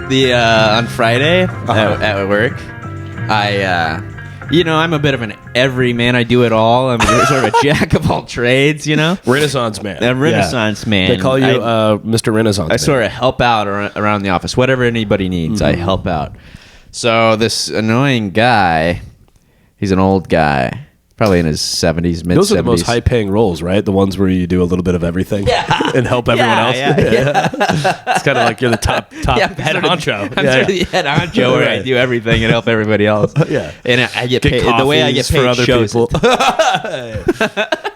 On Friday at work, I'm a bit of an everyman. I do it all. I'm sort of a jack of all trades, Renaissance man. A Renaissance man. They call you Mr. Renaissance I sort of help out around the office. Whatever anybody needs, I help out. So this annoying guy, he's an old guy. Probably in his 70s, mid-70s. Those are the most high-paying roles, right? The ones where you do a little bit of everything and help everyone else. Yeah. It's kind of like you're the top head honcho. I'm sort of the head honcho where I do everything and help everybody else. Yeah. And I get paid. The way I get paid for other people.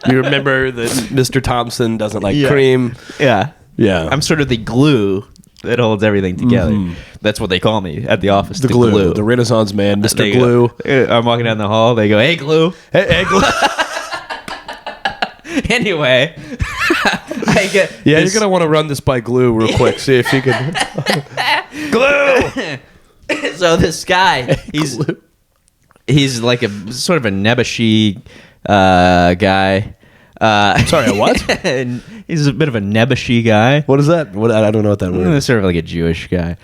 You remember that Mr. Thompson doesn't like cream. Yeah. Yeah. I'm sort of the glue that holds everything together. That's what they call me at the office. The glue. The Renaissance man, Mr. Glue. I'm walking down the hall. They go, "Hey, Glue." Hey, Glue. Anyway, you're going to want to run this by Glue real quick. See if you can. Glue! So this guy, he's like a sort of a nebbishy guy. Sorry, a what? And he's a bit of a nebbishy guy. What is that? I don't know what that word is. Sort of like a Jewish guy.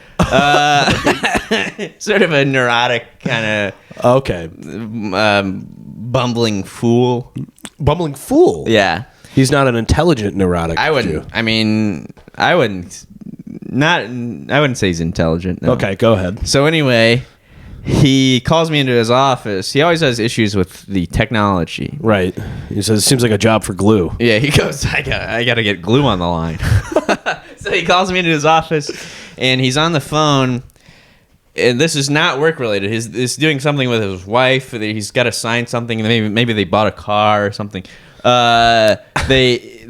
Sort of a neurotic kind of... Okay. Bumbling fool. Bumbling fool? Yeah. He's not an intelligent neurotic Jew. I wouldn't say he's intelligent. No. Okay, go ahead. So anyway... He calls me into his office. He always has issues with the technology. Right. He says, it seems like a job for Glue. Yeah, he goes, I got to get Glue on the line. So he calls me into his office, and he's on the phone, and this is not work-related. He's doing something with his wife. He's got to sign something. Maybe they bought a car or something. They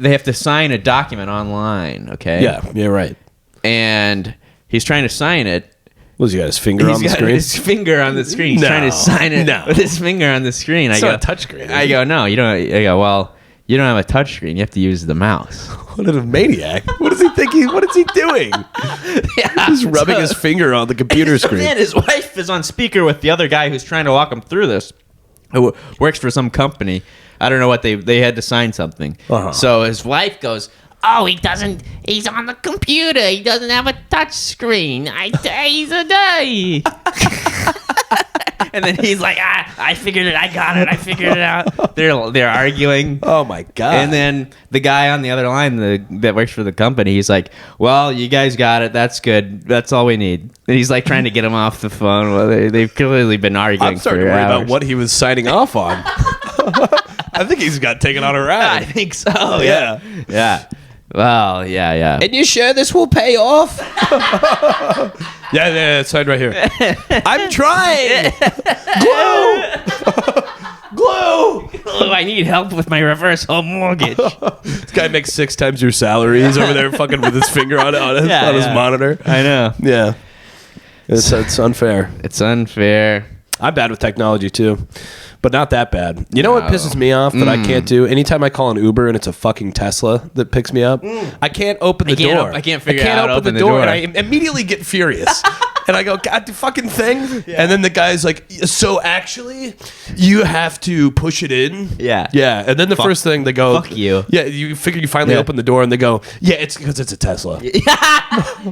have to sign a document online, okay? Yeah, right. And he's trying to sign it. Was he got his finger on the screen? His finger on the screen. He's trying to sign it with his finger on the screen. It's not a touch screen. I go, no, you don't. I go, well, you don't have a touch screen. You have to use the mouse. What a maniac! What does he think? What is he doing? He's rubbing his finger on the computer screen. And his wife is on speaker with the other guy who's trying to walk him through this, who works for some company. I don't know what they had to sign something. So his wife goes, "Oh, he doesn't. He's on the computer. He doesn't have a touch screen. He's a day." And then he's like, "I figured it. I got it. I figured it out." They're arguing. Oh my god! And then the guy on the other line that works for the company, he's like, "Well, you guys got it. That's good. That's all we need." And he's like trying to get him off the phone. Well, they've clearly been arguing. I'm starting for to worry hours. about what he was signing off on. I think he's got taken on a ride. I think so. Yeah. Well, yeah. And you sure this will pay off? Yeah, it's signed right here. I'm trying. Glue. I need help with my reverse home mortgage. This guy makes 6 times your salary. He's over there fucking with his finger on his monitor. I know. Yeah. It's unfair. It's unfair. I'm bad with technology too, but not that bad. You know what pisses me off that I can't do? Anytime I call an Uber and it's a fucking Tesla that picks me up, I can't open the door. I can't figure out how to open the door. And I immediately get furious. And I go, God, the fucking thing. Yeah. And then the guy's like, so actually, you have to push it in. Yeah. Yeah. And then the first thing they go, fuck you. Yeah, you figure you finally open the door and they go, yeah, it's because it's a Tesla.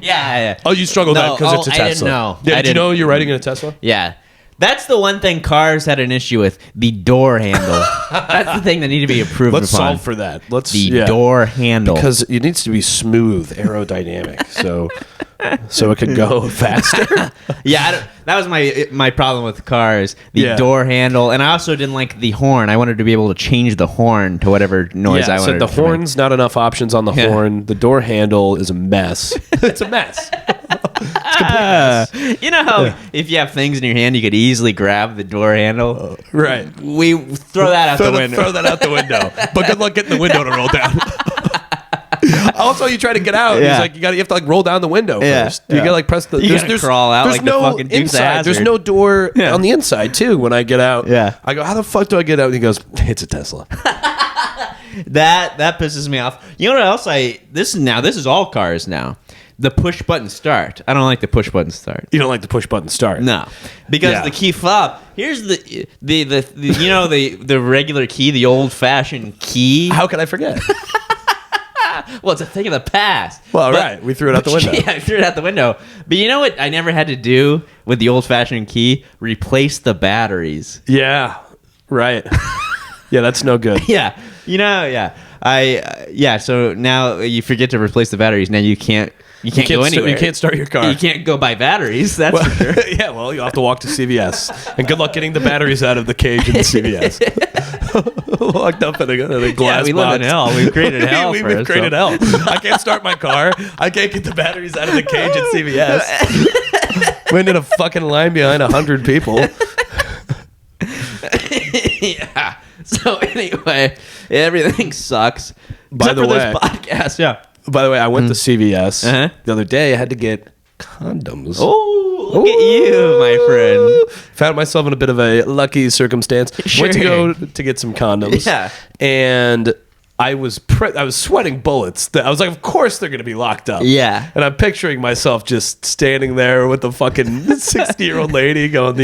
Yeah. Oh, you struggle that because it's a Tesla. I didn't know. Yeah, did you know you're riding in a Tesla? Yeah. That's the one thing cars had an issue with, the door handle. That's the thing that needed to be improved Let's upon. solve for that. Door handle. Because it needs to be smooth, aerodynamic, so it could go faster. Yeah, that was my problem with cars, the door handle. And I also didn't like the horn. I wanted to be able to change the horn to whatever noise I wanted. So the horn's not enough options on the horn. The door handle is a mess. It's a mess. It's complete mess. You know how if you have things in your hand, you could easily grab the door handle? Right. We throw that out the window. Throw that out the window. But good luck getting the window to roll down. Also, you try to get out. Yeah. He's like, you have to roll down the window first. You gotta press the. You gotta crawl out like no the fucking Dukes of inside. Hazzard. There's no door on the inside too. When I get out, I go, how the fuck do I get out? And he goes, it's a Tesla. That pisses me off. You know what else? This is all cars now. The push button start. I don't like the push button start. You don't like the push button start? No, because the key fob. Here's the regular key, the old fashioned key. How could I forget? Well, it's a thing of the past. Well, right. We threw it out the window. Yeah, I threw it out the window. But you know what I never had to do with the old-fashioned key? Replace the batteries. Yeah. Right. Yeah, that's no good. Yeah. So now you forget to replace the batteries. Now you can't go anywhere. You can't start your car. You can't go buy batteries. That's for sure. Yeah, well, you'll have to walk to CVS. And good luck getting the batteries out of the cage in CVS. Locked up in a glass we box. live in hell. We've created hell. We've created hell. I can't start my car. I can't get the batteries out of the cage at CVS. We're in a fucking line behind 100 people. Yeah. So anyway, everything sucks. By the way, this podcast. Yeah. By the way, I went to CVS the other day. I had to get condoms. Oh, look at you, my friend. Found myself in a bit of a lucky circumstance. Sure. Went to go to get some condoms. Yeah. And I was sweating bullets. I was like, of course they're going to be locked up. Yeah. And I'm picturing myself just standing there with the fucking 60-year-old lady going,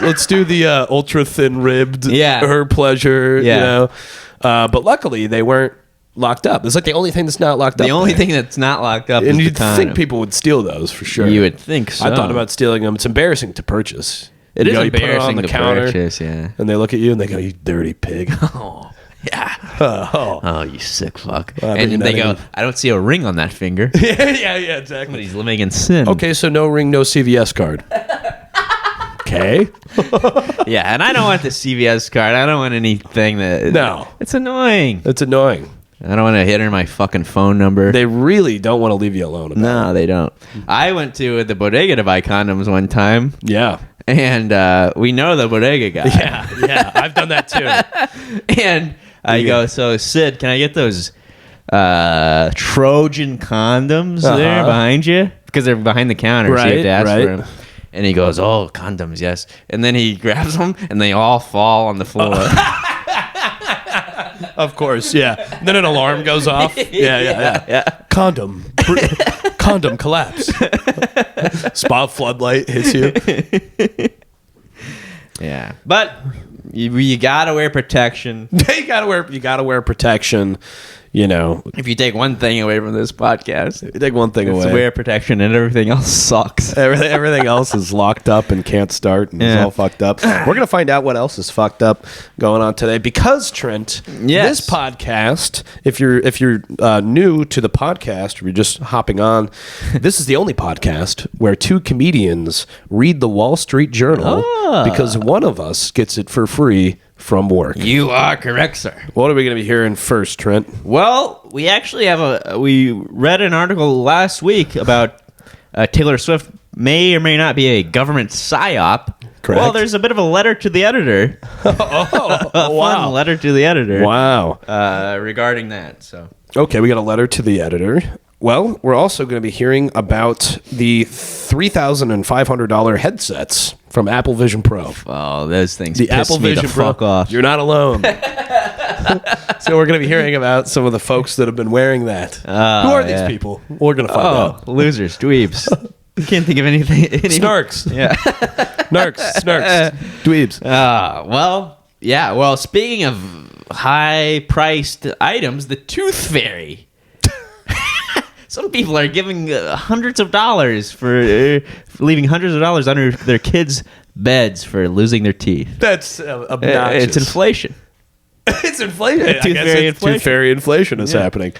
let's do the ultra thin ribbed, her pleasure, you know. But luckily they weren't locked up. It's like the only thing that's not locked up. The only thing that's not locked up and is you'd the condom. think people would steal those for sure. You would think so. I thought about steling them. It's embarrassing to purchase. It is you put embarrassing on the to counter, purchase, yeah. And they look at you and they go, "You dirty pig." Oh, yeah. Oh, you sick fuck. Well, and they go, "I don't see a ring on that finger." yeah, exactly. Somebody's living in sin. Okay, so no ring, no CVS card. Okay. Yeah, and I don't want the CVS card. I don't want anything that... No. It's annoying. It's annoying. I don't want to hit her my fucking phone number. They really don't want to leave you alone. No, they don't. I went to the bodega to buy condoms one time. Yeah. And we know the bodega guy. Yeah. I've done that too. And I go, so Sid, can I get those Trojan condoms there behind you? Because they're behind the counter, so you have to ask for them. And he goes, oh, condoms, yes. And then he grabs them, and they all fall on the floor. Of course, yeah. And then an alarm goes off. Yeah. Condom collapse. Spot floodlight hits you. Yeah, but you gotta wear protection. You gotta wear protection. You know, if you take one thing away from this podcast, you take one thing away. Wear protection, and everything else sucks. Everything else is locked up and can't start, and it's all fucked up. We're gonna find out what else is fucked up going on today, because Trent, this podcast, if you're new to the podcast, or you're just hopping on, this is the only podcast where two comedians read the Wall Street Journal because one of us gets it for free from work. You are correct, sir. What are we going to be hearing first, Trent? Well, we actually we read an article last week about Taylor Swift may or may not be a government psyop. Correct. Well, there's a bit of a letter to the editor. Wow. Fun letter to the editor. Wow. Regarding that. So. Okay, we got a letter to the editor. Well, we're also going to be hearing about the $3,500 headsets from Apple Vision Pro. Oh, those things. The Apple Vision Pro. Fuck off. You're not alone. So we're going to be hearing about some of the folks that have been wearing that. Who are these people? We're going to find out. Losers, dweebs. Can't think of anything. Snarks. Yeah. Snarks. Dweebs. Well, speaking of high-priced items, the Tooth Fairy. Some people are giving hundreds of dollars for leaving hundreds of dollars under their kids' beds for losing their teeth. That's obnoxious. It's inflation. It's inflation. Tooth fairy inflation is happening.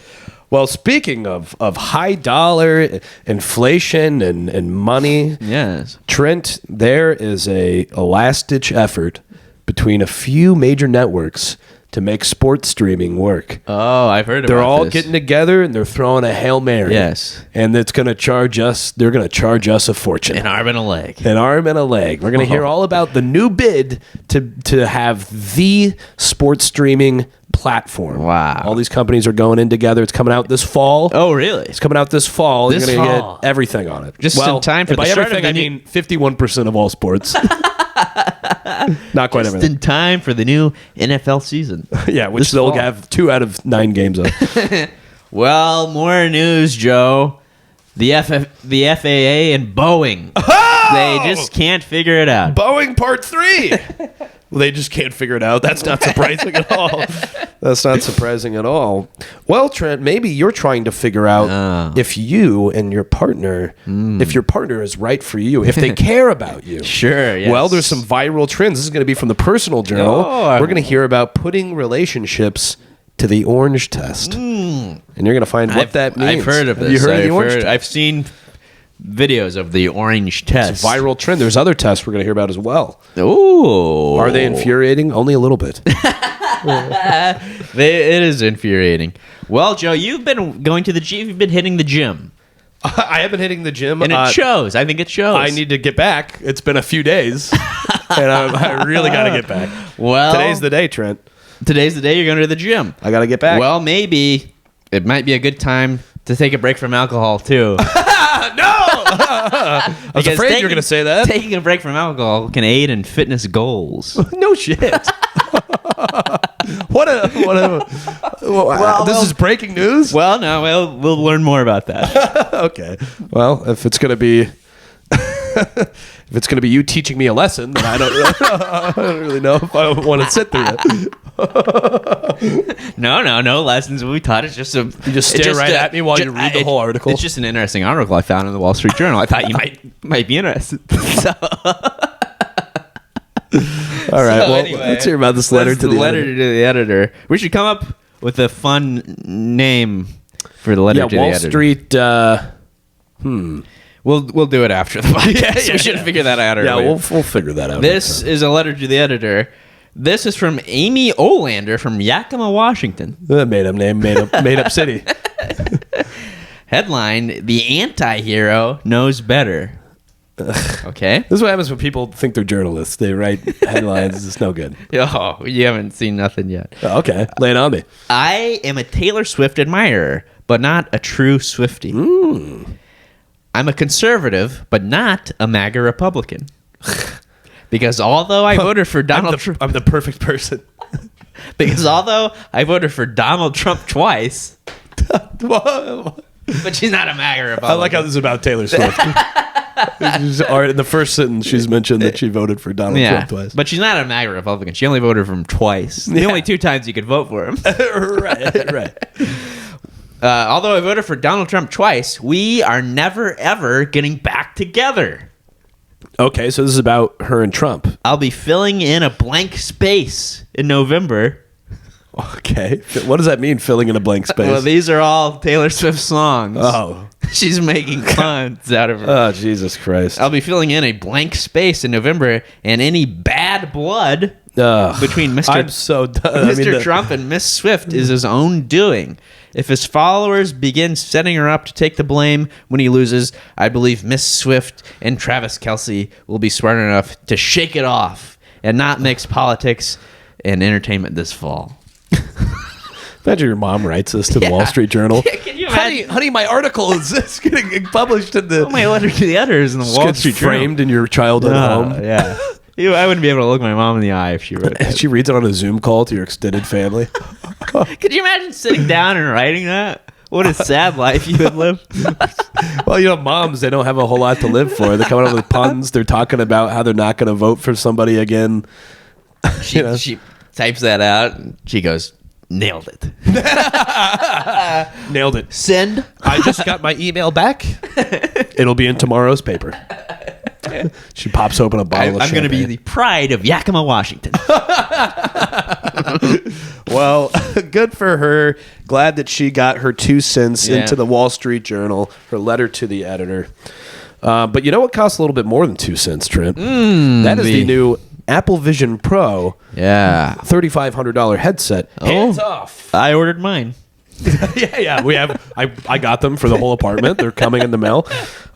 Well, speaking of high dollar inflation and money, yes, Trent, there is a last-ditch effort between a few major networks to make sports streaming work. Oh, I've heard about this. They're all getting together and they're throwing a Hail Mary. Yes. And it's going to charge us, they're going to charge us a fortune. An arm and a leg. An arm and a leg. We're going to hear all about the new bid to have the sports streaming platform. Wow. All these companies are going in together. It's coming out this fall. Oh, really? It's coming out this fall. This You're going to fall. get everything on it. Just in time for by the start everything, of the I mean 51% of all sports. Not quite Just everything. in time for the new NFL season. Yeah, which they'll have 2 out of 9 games of. Well, more news, Joe. The FAA and Boeing. Oh! They just can't figure it out. Boeing Part 3. They just can't figure it out. That's not surprising at all. That's not surprising at all. Well, Trent, maybe you're trying to figure out if you and your partner, if your partner is right for you, if they care about you. Sure, yes. Well, there's some viral trends. This is going to be from the Personal Journal. Oh. We're going to hear about putting relationships to the orange test. And you're going to find what that means. I've heard of this. Have you heard of the orange test? I've seen videos of the orange test. It's a viral trend. There's other tests we're going to hear about as well. Ooh. Are they infuriating? Only a little bit. It is infuriating. Well, Joe, you've been going to the gym. You've been hitting the gym. I have been hitting the gym. And it shows. I think it shows. I need to get back. It's been a few days. And I really got to get back. Well, today's the day, Trent. Today's the day you're going to the gym. I got to get back. Well, maybe it might be a good time to take a break from alcohol, too. I was afraid you were going to say that. Taking a break from alcohol can aid in fitness goals. No shit. This is breaking news? Well, no, we'll learn more about that. Okay. Well, if it's going to be you teaching me a lesson, then I don't really know if I want to sit through it. No lessons will be taught. It's just you just stare right at me while you read the whole article. It's just an interesting article I found in the Wall Street Journal. I thought you might be interested. So. All right. Well, anyway, let's hear about this letter to the editor. We should come up with a fun name for the letter to the editor. Wall Street. We'll do it after the podcast. We should figure that out earlier. Yeah, we'll figure that out. This is a letter to the editor. This is from Amy Olander from Yakima, Washington. Made up name, made up city. Headline: The anti-hero knows better. Okay. This is what happens when people think they're journalists. They write headlines. It's no good. Oh, you haven't seen nothing yet. Oh, okay. Lay it on me. I am a Taylor Swift admirer, but not a true Swiftie. I'm a conservative, but not a MAGA Republican. Because although I voted for Donald Trump... I'm the perfect person. Because although I voted for Donald Trump twice... But she's not a MAGA Republican. I like how this is about Taylor Swift. In the first sentence, she's mentioned that she voted for Donald Trump twice. But she's not a MAGA Republican. She only voted for him twice. The only two times you could vote for him. Right. Although I voted for Donald Trump twice, we are never, ever getting back together. Okay, so this is about her and Trump. I'll be filling in a blank space in November. Okay. What does that mean, filling in a blank space? Well, these are all Taylor Swift songs. Oh. She's making puns out of her. Oh, Jesus Christ. I'll be filling in a blank space in November, and any bad blood between Mr. Trump and Miss Swift is his own doing. If his followers begin setting her up to take the blame when he loses, I believe Miss Swift and Travis Kelce will be smart enough to shake it off and not mix politics and entertainment this fall. Imagine your mom writes this to the Wall Street Journal. Yeah, can you imagine? Honey, my article is getting published in the... my letter to the editor is in the Wall Street Journal. Framed in your childhood home. Yeah. I wouldn't be able to look my mom in the eye if she wrote that. She reads it on a Zoom call to your extended family. Could you imagine sitting down and writing that? What a sad life you would live. Well, moms, they don't have a whole lot to live for. They're coming up with puns. They're talking about how they're not going to vote for somebody again. She types that out, and she goes, nailed it. Nailed it. Send. I just got my email back. It'll be in tomorrow's paper. She pops open a bottle of champagne. I'm going to be the pride of Yakima, Washington. Well, good for her. Glad that she got her 2 cents into the Wall Street Journal, her letter to the editor. But you know what costs a little bit more than 2 cents, Trent? That is the new Apple Vision Pro. Yeah. $3,500 headset. Hands off. I ordered mine. Yeah. We have. I got them for the whole apartment. They're coming in the mail.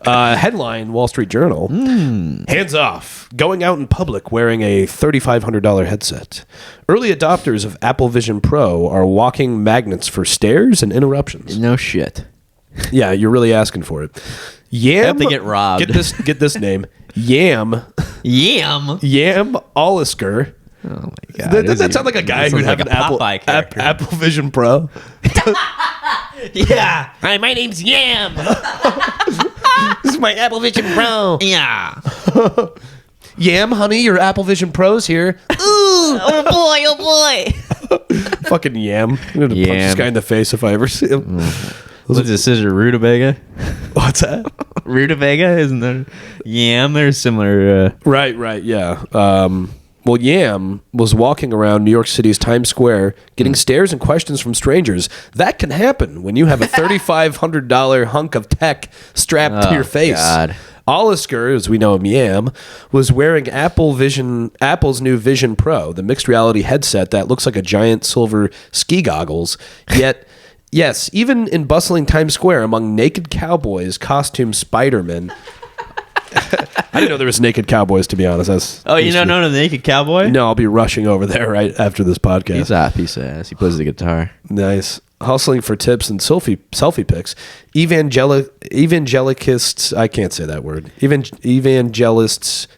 Headline: Wall Street Journal. Hands off. Going out in public wearing a $3,500 headset. Early adopters of Apple Vision Pro are walking magnets for stares and interruptions. No shit. Yeah, you're really asking for it. Yam. I have to get robbed. Get this name. Yam Olisker. Oh my god! Does that sound like a guy who'd have an Apple Vision Pro? Yeah. Hi, my name's Yam. This is my Apple Vision Pro. Yeah. Yam, honey, your Apple Vision Pro's here. Ooh, oh boy. Fucking Yam. I'm going to punch this guy in the face if I ever see him. What's this scissor? Rutabaga? What's that? Rutabaga? Isn't there? Yam, they're similar. Right, yeah. Well, Yam was walking around New York City's Times Square getting stares and questions from strangers. That can happen when you have a $3,500 hunk of tech strapped to your face. God. Olisker, as we know him, Yam, was wearing Apple's new Vision Pro, the mixed reality headset that looks like a giant silver ski goggles. Yet, yes, even in bustling Times Square among naked cowboys, costumed Spider-Man. I didn't know there was naked cowboys, to be honest. You don't know the naked cowboy? No, I'll be rushing over there right after this podcast. He's a piece of ass. He plays the guitar. Nice. Hustling for tips and selfie pics. Evangelicists, I can't say that word. Evangelists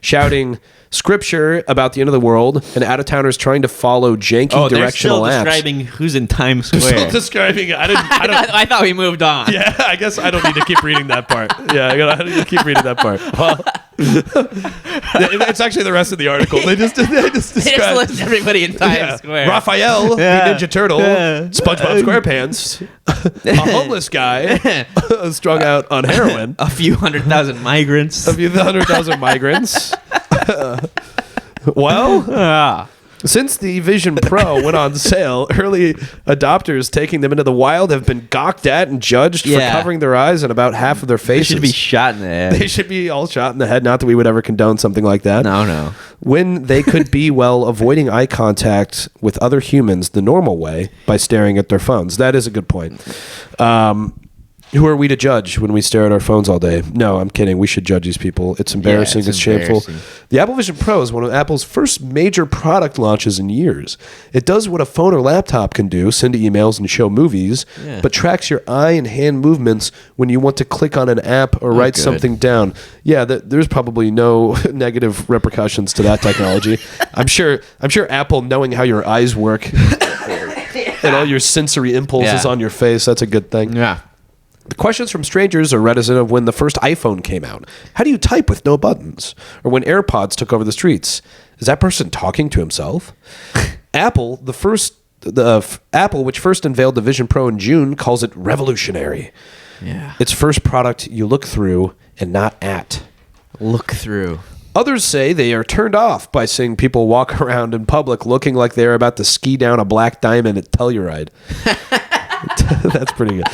shouting scripture about the end of the world, and out-of-towners trying to follow janky directional apps. They're still describing wwho's in Times Square. They're still describing. I thought we moved on. Yeah, I guess I don't need to keep reading that part. Yeah, I need to keep reading that part. Well, it's actually the rest of the article. They just describe list everybody in Times Square. Raphael, the Ninja Turtle, SpongeBob SquarePants, a homeless guy strung out on heroin, a few 100,000 migrants. Well, since the Vision Pro went on sale, early adopters taking them into the wild have been gawked at and judged for covering their eyes and about half of their faces. They should be shot in the head. They should be all shot in the head. Not that we would ever condone something like that. No. When they could be, avoiding eye contact with other humans the normal way by staring at their phones. That is a good point. Who are we to judge when we stare at our phones all day? No, I'm kidding. We should judge these people. It's embarrassing. It's shameful. The Apple Vision Pro is one of Apple's first major product launches in years. It does what a phone or laptop can do, send emails and show movies, but tracks your eye and hand movements when you want to click on an app or write something down. Yeah, there's probably no negative repercussions to that technology. I'm sure Apple, knowing how your eyes work and all your sensory impulses on your face, that's a good thing. Yeah. The questions from strangers are reminiscent of when the first iPhone came out. How do you type with no buttons? Or when AirPods took over the streets? Is that person talking to himself? Apple, which first unveiled the Vision Pro in June, calls it revolutionary. Yeah. Its first product you look through and not at. Look through. Others say they are turned off by seeing people walk around in public looking like they're about to ski down a black diamond at Telluride. That's pretty good.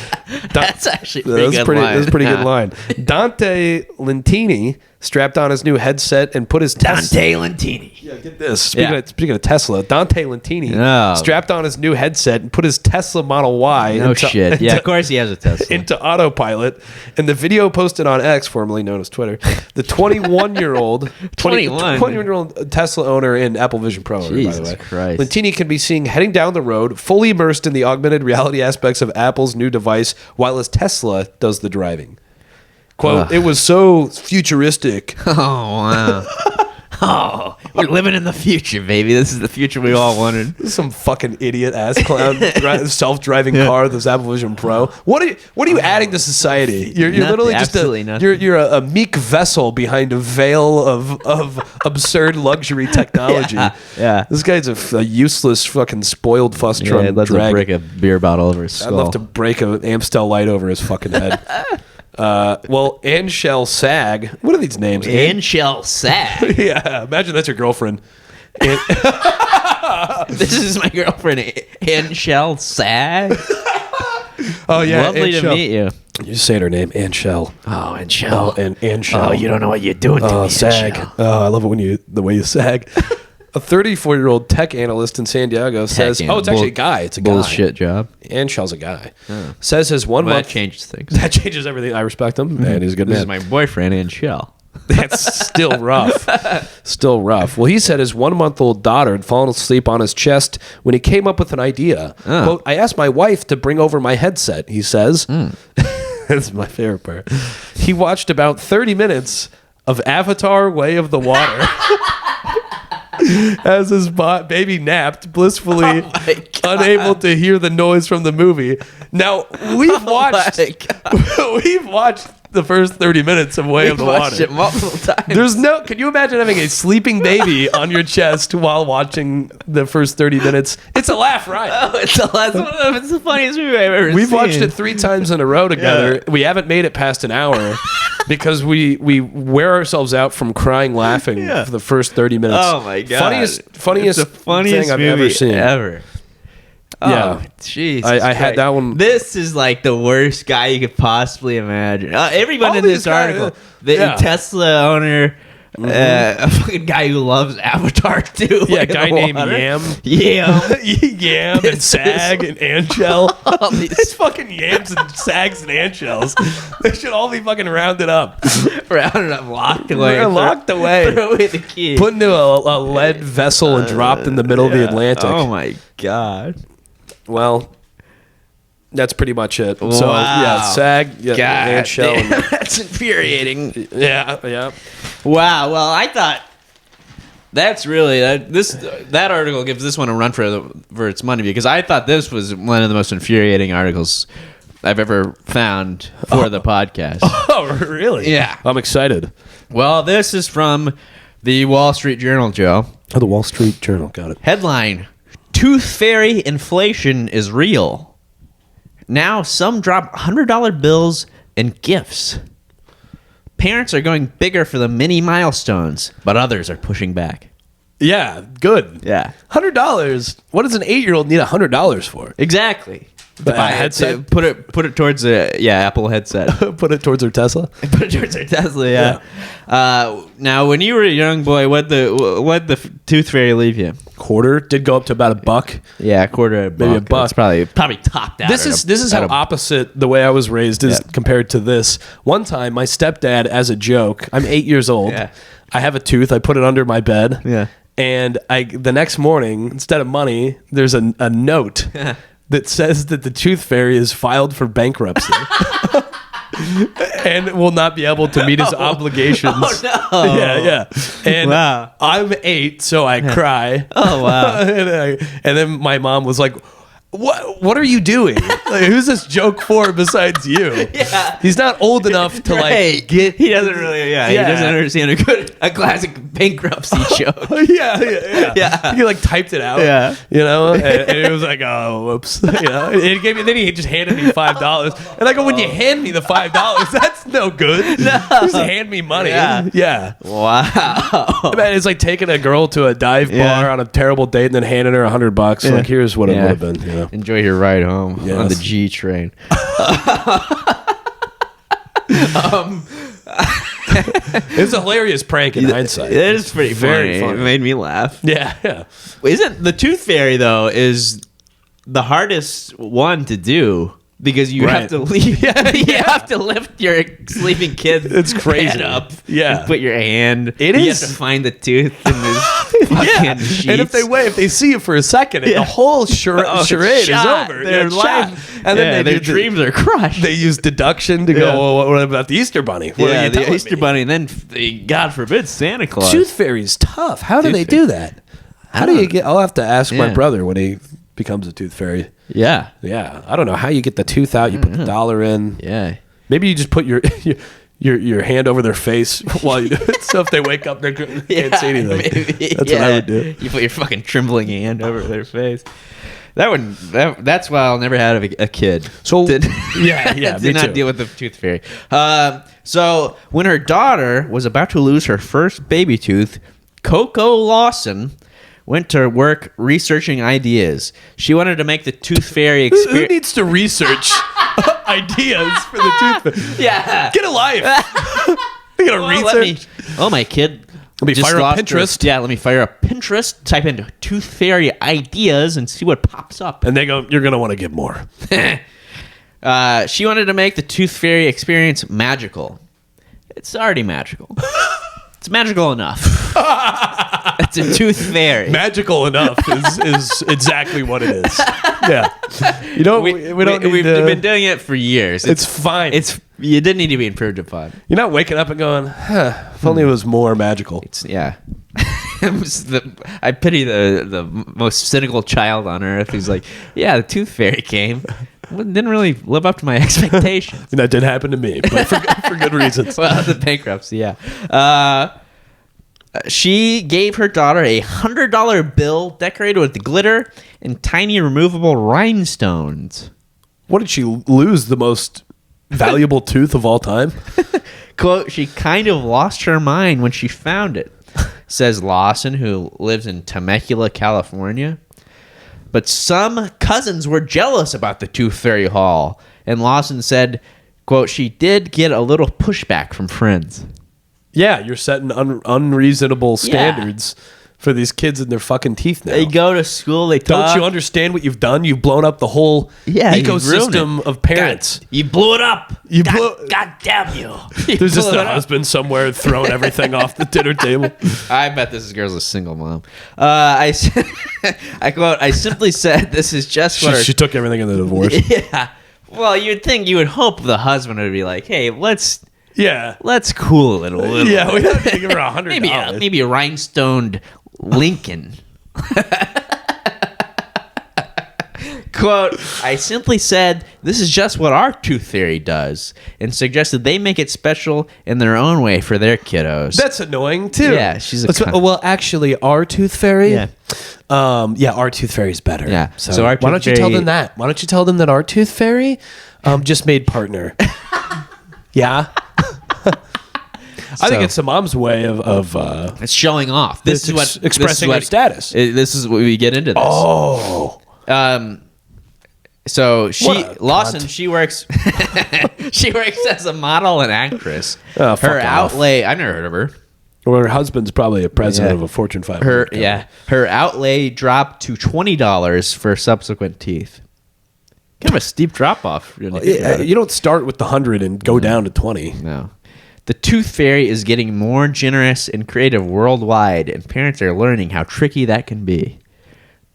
That's actually That's a pretty good line. Dante Lentini strapped on his new headset and put his Dante Lentini. Yeah, get this. Speaking of Tesla, Dante Lentini strapped on his new headset and put his Tesla Model Y. Yeah, of course he has a Tesla. Into autopilot. In the video posted on X, formerly known as Twitter, the 21-year-old Tesla owner and Apple Vision Pro owner, by the way. Christ. Lentini can be seen heading down the road, fully immersed in the augmented reality aspects of Apple's new device, while his Tesla does the driving. Quote, it was so futuristic. Oh, wow. Oh, we're living in the future, baby. This is the future we all wanted. This is some fucking idiot ass clown self-driving car, this Apple Vision Pro. What are you adding to society? You're literally just you're a meek vessel behind a veil of absurd luxury technology. Yeah. This guy's a useless fucking spoiled fuss drum. I'd love to break a beer bottle over his skull. I'd love to break an Amstel Light over his fucking head. Anshel Sag. What are these names? Anshel Sag. Yeah, imagine that's your girlfriend. This is my girlfriend, Anshel Sag. Oh yeah, lovely to meet you. You just saying her name, Anshel. Oh, Anshel. Oh, and Anshel. Oh, you don't know what you're doing to me, Sag. Anshel. Oh, I love it the way you sag. A 34-year-old tech analyst in San Diego says, it's actually a guy. It's a guy. Bullshit job. Anshel's a guy. Says his 1 month. That changes things. That changes everything. I respect him. Man, he's a good man. This is my boyfriend, Anshel. That's still rough. Still rough. Well, he said his 1-month-old daughter had fallen asleep on his chest when he came up with an idea. Quote, I asked my wife to bring over my headset, he says. That's my favorite part. He watched about 30 minutes of Avatar Way of the Water. As his baby napped blissfully, unable to hear the noise from the movie. Now we've watched the first 30 minutes of Way of the Water. It multiple times. Can you imagine having a sleeping baby on your chest while watching the first 30 minutes? It's a laugh riot. Oh, it's the funniest movie I've ever seen. We've watched it 3 times in a row together. Yeah. We haven't made it past an hour because we wear ourselves out from crying laughing for the first 30 minutes. Oh my god. Funniest thing I've ever seen. Ever. Yeah, jeez. I had that one. This is like the worst guy you could possibly imagine. Everyone in this article, the Tesla owner, a fucking guy who loves Avatar too. Yeah, a guy named Yam. Yam and Sag and Anshell. These fucking Yams and Sags and Anshells. They should all be fucking rounded up. Locked away. Locked away. Throw away the key. Put into a lead vessel and dropped in the middle of the Atlantic. Oh my god. Well, that's pretty much it. Wow. So yeah, Sag, Anshell. That's infuriating. Yeah. Wow. Well, I thought that's really that article gives this one a run for its money, because I thought this was one of the most infuriating articles I've ever found for the podcast. Oh, really? Yeah. I'm excited. Well, this is from the Wall Street Journal, Joe. Oh, the Wall Street Journal. Got it. Headline: Tooth fairy inflation is real. Now some drop $100 bills and gifts. Parents are going bigger for the mini milestones, but others are pushing back. Yeah, good. Yeah. $100. What does an 8-year-old need $100 for? Exactly. To buy a headset? Put it towards a Apple headset. Put it towards her Tesla? Put it towards her Tesla, yeah. Now, when you were a young boy, what'd the tooth fairy leave you? Quarter. Did go up to about $1. Yeah, a quarter, maybe $1. It's probably topped out. This is how opposite the way I was raised is compared to this. One time, my stepdad, as a joke, I'm 8 years old. Yeah. I have a tooth. I put it under my bed. Yeah. And the next morning, instead of money, there's a note that says that the tooth fairy is filed for bankruptcy. And will not be able to meet his obligations. Oh, no. Yeah. And I'm 8, so I cry. Oh, wow. and then my mom was like, What are you doing? Like, who's this joke for besides you? Yeah. He's not old enough to get. He doesn't really. Yeah. He doesn't understand a classic bankruptcy joke. Yeah. He like typed it out. Yeah. You know, and it was like, oh, whoops. You know, and then he just handed me $5, and I go, when you hand me the $5, that's no good. No. Just hand me money. Yeah. Wow. Man, it's like taking a girl to a dive bar on a terrible date and then handing her $100. Yeah. Like, here's what it would have been. You know? Enjoy your ride home on the G train. It's a hilarious prank in hindsight. It is pretty funny. It made me laugh. Yeah. Isn't the tooth fairy though is the hardest one to do? Because you have to leave. You have to lift your sleeping kid's head up. Yeah. And put your hand. You have to find the tooth in his fucking sheets. And if they see you for a second, the whole charade is over. They're live. And then their dreams are crushed. They use deduction to go, well, what about the Easter Bunny? What the Easter Bunny, and then, God forbid, Santa Claus. Tooth fairy's tough. How do they do that? How do you get... I'll have to ask my brother when he becomes a tooth fairy. Yeah. I don't know how you get the tooth out. You put the dollar in. Yeah. Maybe you just put your hand over their face while you do it. So if they wake up, they can't see anything. Maybe. That's what I would do. You put your fucking trembling hand over their face. That's why I'll never have a kid. So did not deal with the tooth fairy. So when her daughter was about to lose her first baby tooth, Coco Lawson went to work researching ideas. She wanted to make the tooth fairy experience. Who needs to research ideas for the tooth fairy? Yeah. Get a life. You gotta research. My kid. Let me fire up Pinterest. Let me fire up Pinterest, type in tooth fairy ideas, and see what pops up. And they go, you're going to want to get more. She wanted to make the tooth fairy experience magical. It's already magical. It's magical enough. It's a tooth fairy. Magical enough is exactly what it is. Yeah. You know, we've been doing it for years. It's fine. You didn't need to be improved upon. You're not waking up and going, if only it was more magical. I pity the most cynical child on earth who's like, the tooth fairy came. didn't really live up to my expectations. And that did happen to me, but for good reasons. Well, the bankruptcy, yeah. She gave her daughter a $100 bill decorated with glitter and tiny removable rhinestones. What did she lose? The most valuable tooth of all time? Quote, she kind of lost her mind when she found it, says Lawson, who lives in Temecula, California. But some cousins were jealous about the Tooth Fairy haul, and Lawson said, quote, she did get a little pushback from friends. Yeah, you're setting unreasonable standards for these kids and their fucking teeth now. They go to school, they talk. Don't you understand what you've done? You've blown up the whole ecosystem of parents. God, you blew it up. God damn you. There's just a husband somewhere throwing everything off the dinner table. I bet this girl's a single mom. I quote, I simply said this is just what she took everything in the divorce. Yeah. Well, you'd hope the husband would be like, hey, let's cool it a little. Yeah, we have to give her $100. Maybe a rhinestoned Lincoln. Quote, I simply said, this is just what our Tooth Fairy does, and suggested they make it special in their own way for their kiddos. That's annoying, too. Yeah, she's well, actually, our Tooth Fairy... Yeah. Our Tooth Fairy's better. Yeah. So why don't you tell them that? Why don't you tell them that our Tooth Fairy just made partner? Yeah. I think it's the mom's way of it's showing off. This is what expressing her status. This is what we get into this. Oh. So she works she works as a model and actress. Oh, her outlay, I've never heard of her. Well, her husband's probably a president of a Fortune 500. Her outlay dropped to $20 for subsequent teeth. Kind of a steep drop off. You don't start with the 100 and go down to 20. No. The Tooth Fairy is getting more generous and creative worldwide, and parents are learning how tricky that can be.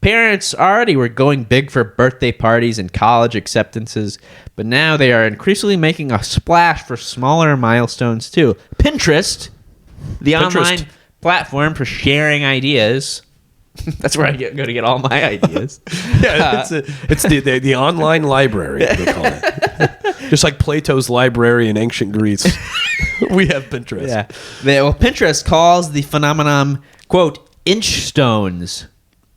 Parents already were going big for birthday parties and college acceptances, but now they are increasingly making a splash for smaller milestones too. Pinterest, the online platform for sharing ideas. That's where I go to get all my ideas. Yeah, it's the online library, they call it. Just like Plato's library in ancient Greece. We have Pinterest. Yeah. Pinterest calls the phenomenon, quote, inch stones.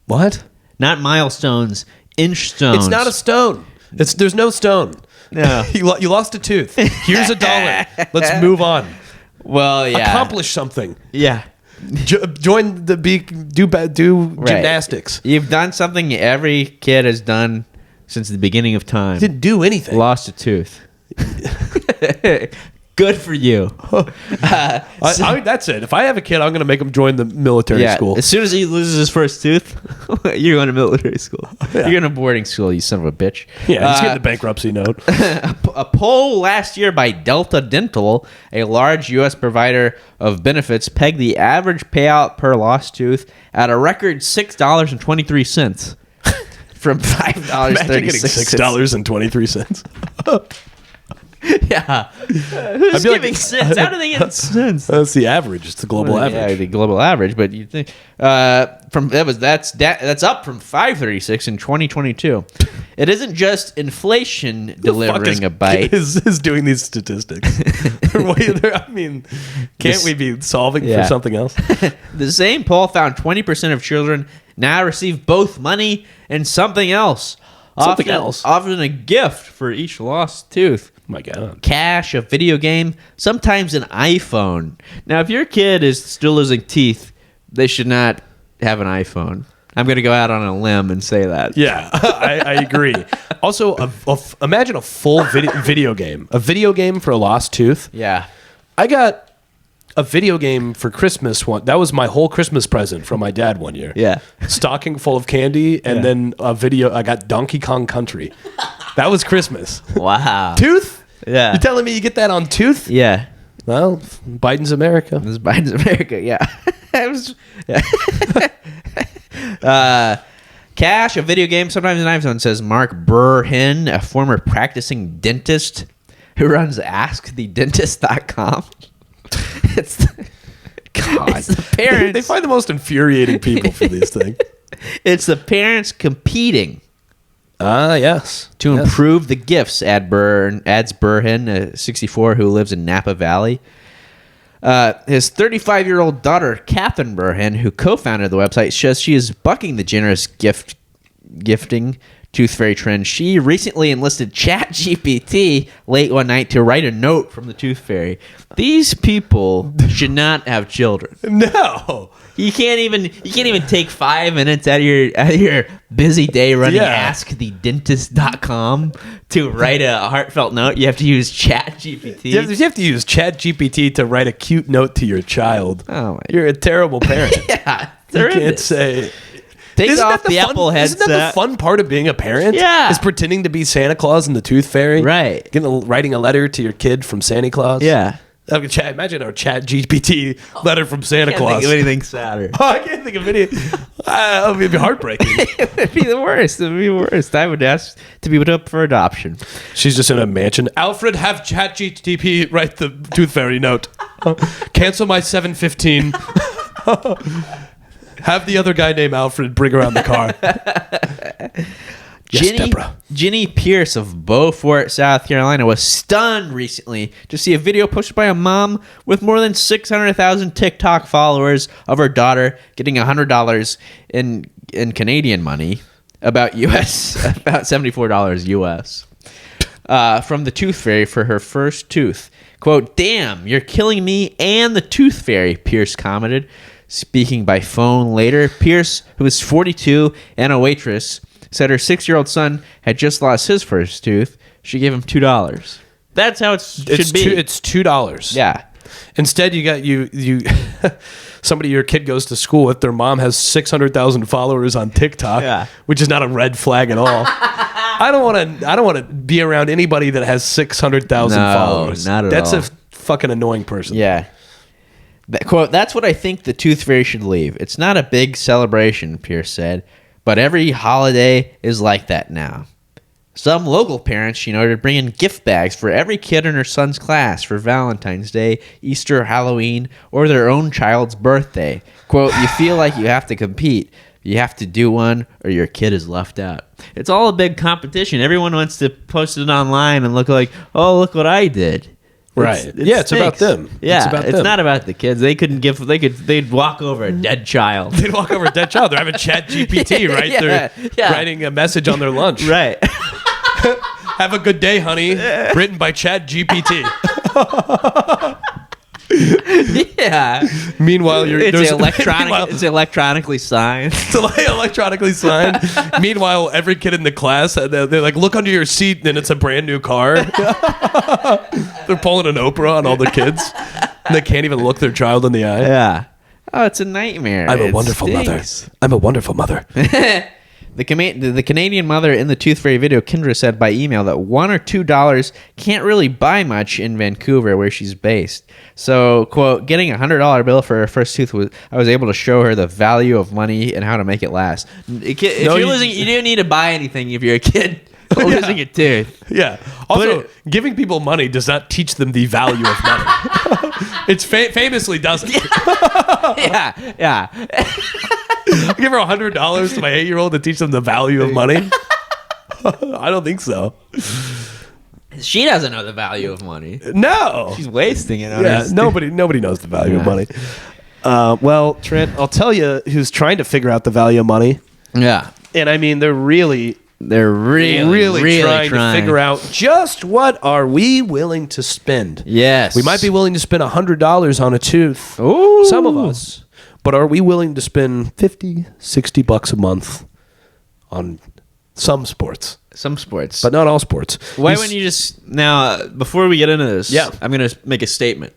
What? Not milestones, inch stones. It's not a stone. There's no stone. No. You lost a tooth. Here's $1. Let's move on. Well, yeah. Accomplish something. Yeah. Join the do gymnastics. You've done something every kid has done since the beginning of time. Didn't do anything. Lost a tooth. Good for you. That's it. If I have a kid, I'm going to make him join the military school. As soon as he loses his first tooth, you're going to military school. Yeah. You're going to boarding school, you son of a bitch. Yeah, he's getting the bankruptcy note. A poll last year by Delta Dental, a large U.S. provider of benefits, pegged the average payout per lost tooth at a record $6.23 from $5.36. Imagine getting $6.23. Yeah. Who's giving cents? How do they get cents? That's the average. It's the global average. Yeah, the global average. But you think that's up from $5.36 in 2022. It isn't just inflation delivering a bite. Is doing these statistics? I mean, can't we be solving for something else? The same poll found 20% of children now receive both money and something else. Often a gift for each lost tooth. My God. Cash, a video game, sometimes an iPhone. Now, if your kid is still losing teeth, they should not have an iPhone. I'm going to go out on a limb and say that. Yeah, I agree. Also, imagine a full video game. A video game for a lost tooth. Yeah. I got a video game for Christmas. That was my whole Christmas present from my dad one year. Yeah. Stocking full of candy, and then a video. I got Donkey Kong Country. That was Christmas. Wow. Tooth? Yeah. You're telling me you get that on tooth? Yeah. Well, Biden's America. This is Biden's America, yeah. Cash, a video game, sometimes an iPhone, says Mark Burhin, a former practicing dentist who runs AskTheDentist.com. It's the parents. They find the most infuriating people for these things. It's the parents competing Yes. To improve the gifts, adds Burhan, 64, who lives in Napa Valley. His 35-year-old daughter, Catherine Burhan, who co-founded the website, says she is bucking the generous gifting Tooth Fairy trend. She recently enlisted ChatGPT late one night to write a note from the Tooth Fairy. These people should not have children. No. You can't even take 5 minutes out of your busy day running AskTheDentist.com to write a heartfelt note. You have to use ChatGPT. You have to use ChatGPT to write a cute note to your child. Oh my! You're a terrible parent. Yeah, you can't say. Take off the Apple headset. Isn't that the fun part of being a parent? Yeah. Is pretending to be Santa Claus and the Tooth Fairy. Right. Writing a letter to your kid from Santa Claus. Yeah. Imagine our ChatGPT letter from Santa Claus. I can't think of anything sadder. I can't think of any. It would be heartbreaking. It would be the worst. It would be the worst. I would ask to be put up for adoption. She's just in a mansion. Alfred, have ChatGPT write the Tooth Fairy note. Cancel my 7:15. Have the other guy named Alfred bring around the car. Yes, Deborah. Ginny Pierce of Beaufort, South Carolina, was stunned recently to see a video posted by a mom with more than 600,000 TikTok followers of her daughter getting $100 in Canadian money, about $74 US, from the Tooth Fairy for her first tooth. Quote, "Damn, you're killing me and the Tooth Fairy," Pierce commented. Speaking by phone later, Pierce, who is 42 and a waitress, said her 6-year-old son had just lost his first tooth. She gave him $2. That's how should be. It's $2. Yeah. Instead, you got somebody your kid goes to school with. Their mom has 600,000 followers on TikTok, which is not a red flag at all. I don't want to be around anybody that has 600,000 followers. Not at That's all. a fucking annoying person. Yeah. Quote, "That's what I think the Tooth Fairy should leave. It's not a big celebration," Pierce said, "but every holiday is like that now. Some local parents, are bringing gift bags for every kid in her son's class for Valentine's Day, Easter, Halloween, or their own child's birthday. Quote, you feel like you have to compete. You have to do one or your kid is left out." It's all a big competition. Everyone wants to post it online and look like, oh, look what I did. Right. It's about them. Yeah, it's not about the kids. They'd walk over a dead child. They'd walk over a dead child. They're having ChatGPT, right? They're writing a message on their lunch. Right. Have a good day, honey. Written by ChatGPT. Yeah. Meanwhile, it's electronically signed. It's electronically signed. Meanwhile, every kid in the class, they're like, look under your seat, and it's a brand new car. They're pulling an Oprah on all the kids. And they can't even look their child in the eye. Yeah. Oh, it's a nightmare. I'm a wonderful mother. I'm a wonderful mother. The Canadian mother in the Tooth Fairy video, Kendra, said by email that $1 or $2 can't really buy much in Vancouver, where she's based. So, quote, getting a $100 bill for her first tooth, I was able to show her the value of money and how to make it last. If you're losing, you don't need to buy anything if you're a kid losing a tooth. Yeah. Also, giving people money does not teach them the value of money. It's famously doesn't. Yeah. I give her $100 to my 8-year-old to teach them the value of money. I don't think so. She doesn't know the value of money. No, she's wasting it on her. Nobody knows the value of money. Well, Trent, I'll tell you who's trying to figure out the value of money. Yeah, and I mean they're really trying to figure out just what are we willing to spend. Yes, we might be willing to spend $100 on a tooth. Ooh. Some of us. But are we willing to spend $50-$60 a month on some sports? Some sports. But not all sports. Why wouldn't you just... Now, before we get into this, I'm going to make a statement.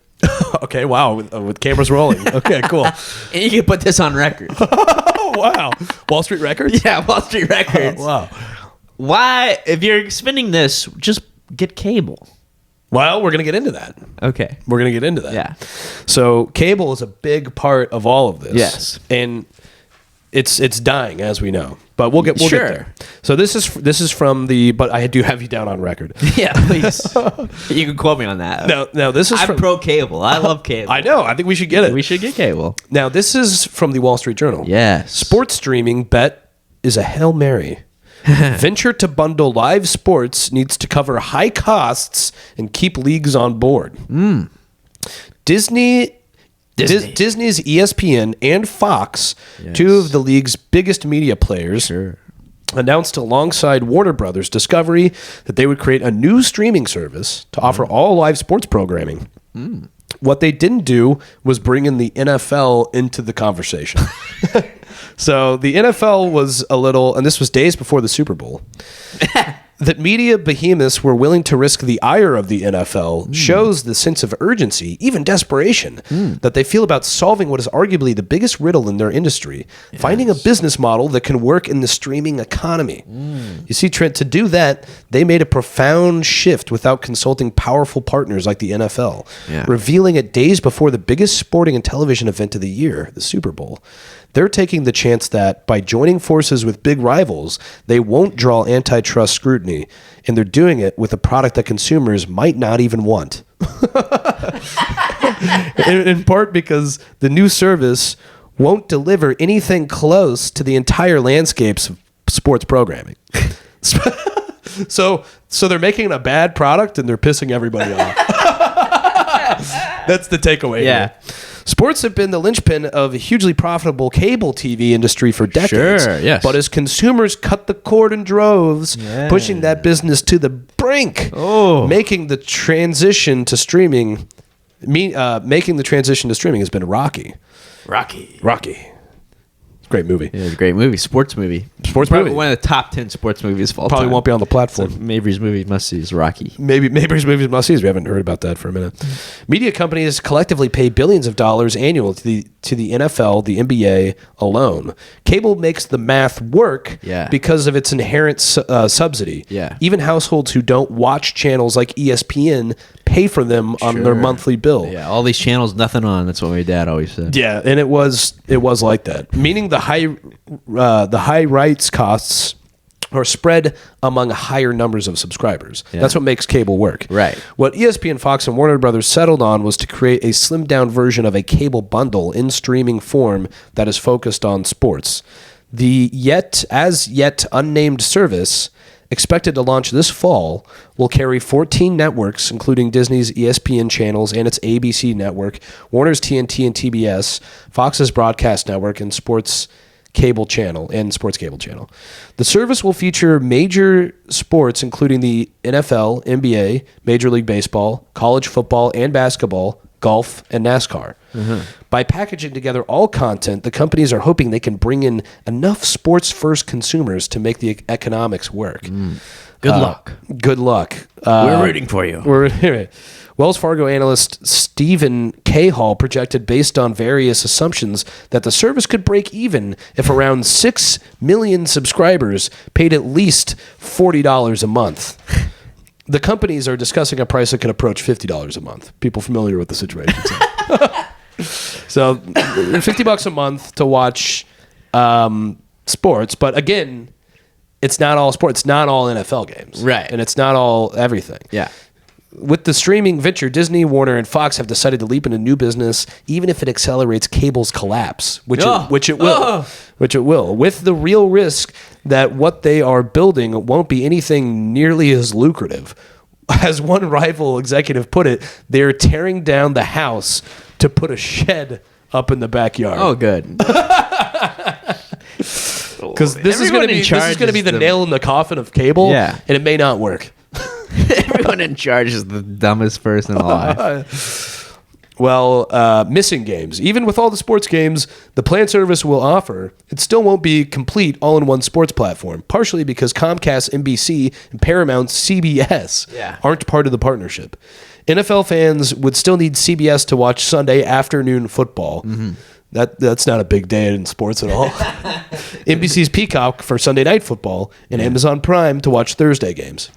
Okay, wow. With cameras rolling. Okay, cool. And you can put this on record. Oh, wow. Wall Street Records? Yeah, Wall Street Records. Oh, wow. Why, if you're spending this, just get cable. Well, we're going to get into that. Okay. We're going to get into that. Yeah. So cable is a big part of all of this. Yes. And it's dying, as we know. But we'll get there. So this is from the... But I do have you down on record. Yeah, please. You can quote me on that. No, this is I'm pro cable. I love cable. I know. I think we should get it. We should get cable. Now, this is from the Wall Street Journal. Yes. Sports streaming bet is a Hail Mary. Venture to bundle live sports needs to cover high costs and keep leagues on board. Disney's ESPN and Fox, two of the league's biggest media players, announced alongside Warner Brothers Discovery that they would create a new streaming service to offer all live sports programming. What they didn't do was bring in the NFL into the conversation. So the NFL was a little, and this was days before the Super Bowl, that media behemoths were willing to risk the ire of the NFL shows the sense of urgency, even desperation, that they feel about solving what is arguably the biggest riddle in their industry, finding a business model that can work in the streaming economy. You see, Trent, to do that, they made a profound shift without consulting powerful partners like the NFL, revealing it days before the biggest sporting and television event of the year, the Super Bowl. They're taking the chance that by joining forces with big rivals, they won't draw antitrust scrutiny, and they're doing it with a product that consumers might not even want. in part because the new service won't deliver anything close to the entire landscapes of sports programming. So they're making a bad product and they're pissing everybody off. That's the takeaway here. Sports have been the linchpin of a hugely profitable cable TV industry for decades. But as consumers cut the cord in droves, pushing that business to the brink, making the transition to streaming has been rocky. Great movie. Yeah, great movie. Sports movie. One of the top 10 sports movies of all time. Probably won't be on the platform. So Mabry's movie must-see is Rocky. Mabry's movies must-see. We haven't heard about that for a minute. Media companies collectively pay billions of dollars annually to the NFL, the NBA alone. Cable makes the math work because of its inherent subsidy. Even households who don't watch channels like ESPN pay for them on their monthly bill. All these channels, nothing on. That's what my dad always said. And it was like that. Meaning the high rights costs are spread among higher numbers of subscribers. That's what makes cable work. Right. What ESPN, Fox, and Warner Brothers settled on was to create a slimmed-down version of a cable bundle in streaming form that is focused on sports. The as yet unnamed service, expected to launch this fall, will carry 14 networks, including Disney's ESPN channels and its ABC network, Warner's TNT and TBS, Fox's broadcast network, and sports cable channel. The service will feature major sports, including the NFL, NBA, Major League Baseball, college football and basketball, golf, and NASCAR. By packaging together all content, the companies are hoping they can bring in enough sports-first consumers to make the economics work. Good luck. We're rooting for you. Wells Fargo analyst Stephen Cahill projected, based on various assumptions, that the service could break even if around 6 million subscribers paid at least $40 a month. The companies are discussing a price that could approach $50 a month. People familiar with the situation. So $50 a month to watch sports. But again, it's not all sports. It's not all NFL games. Right. And it's not all everything. With the streaming venture, Disney, Warner, and Fox have decided to leap into new business, even if it accelerates cable's collapse, which it will. With the real risk that what they are building won't be anything nearly as lucrative. As one rival executive put it, they're tearing down the house to put a shed up in the backyard. Oh, good. Because this is going to be the nail in the coffin of cable, and it may not work. Everyone in charge is the dumbest person alive. Well, missing games. Even with all the sports games the planned service will offer, it still won't be complete all-in-one sports platform, partially because Comcast, NBC, and Paramount CBS aren't part of the partnership. NFL fans would still need CBS to watch Sunday afternoon football. That's not a big day in sports at all. NBC's Peacock for Sunday night football, and Amazon Prime to watch Thursday games.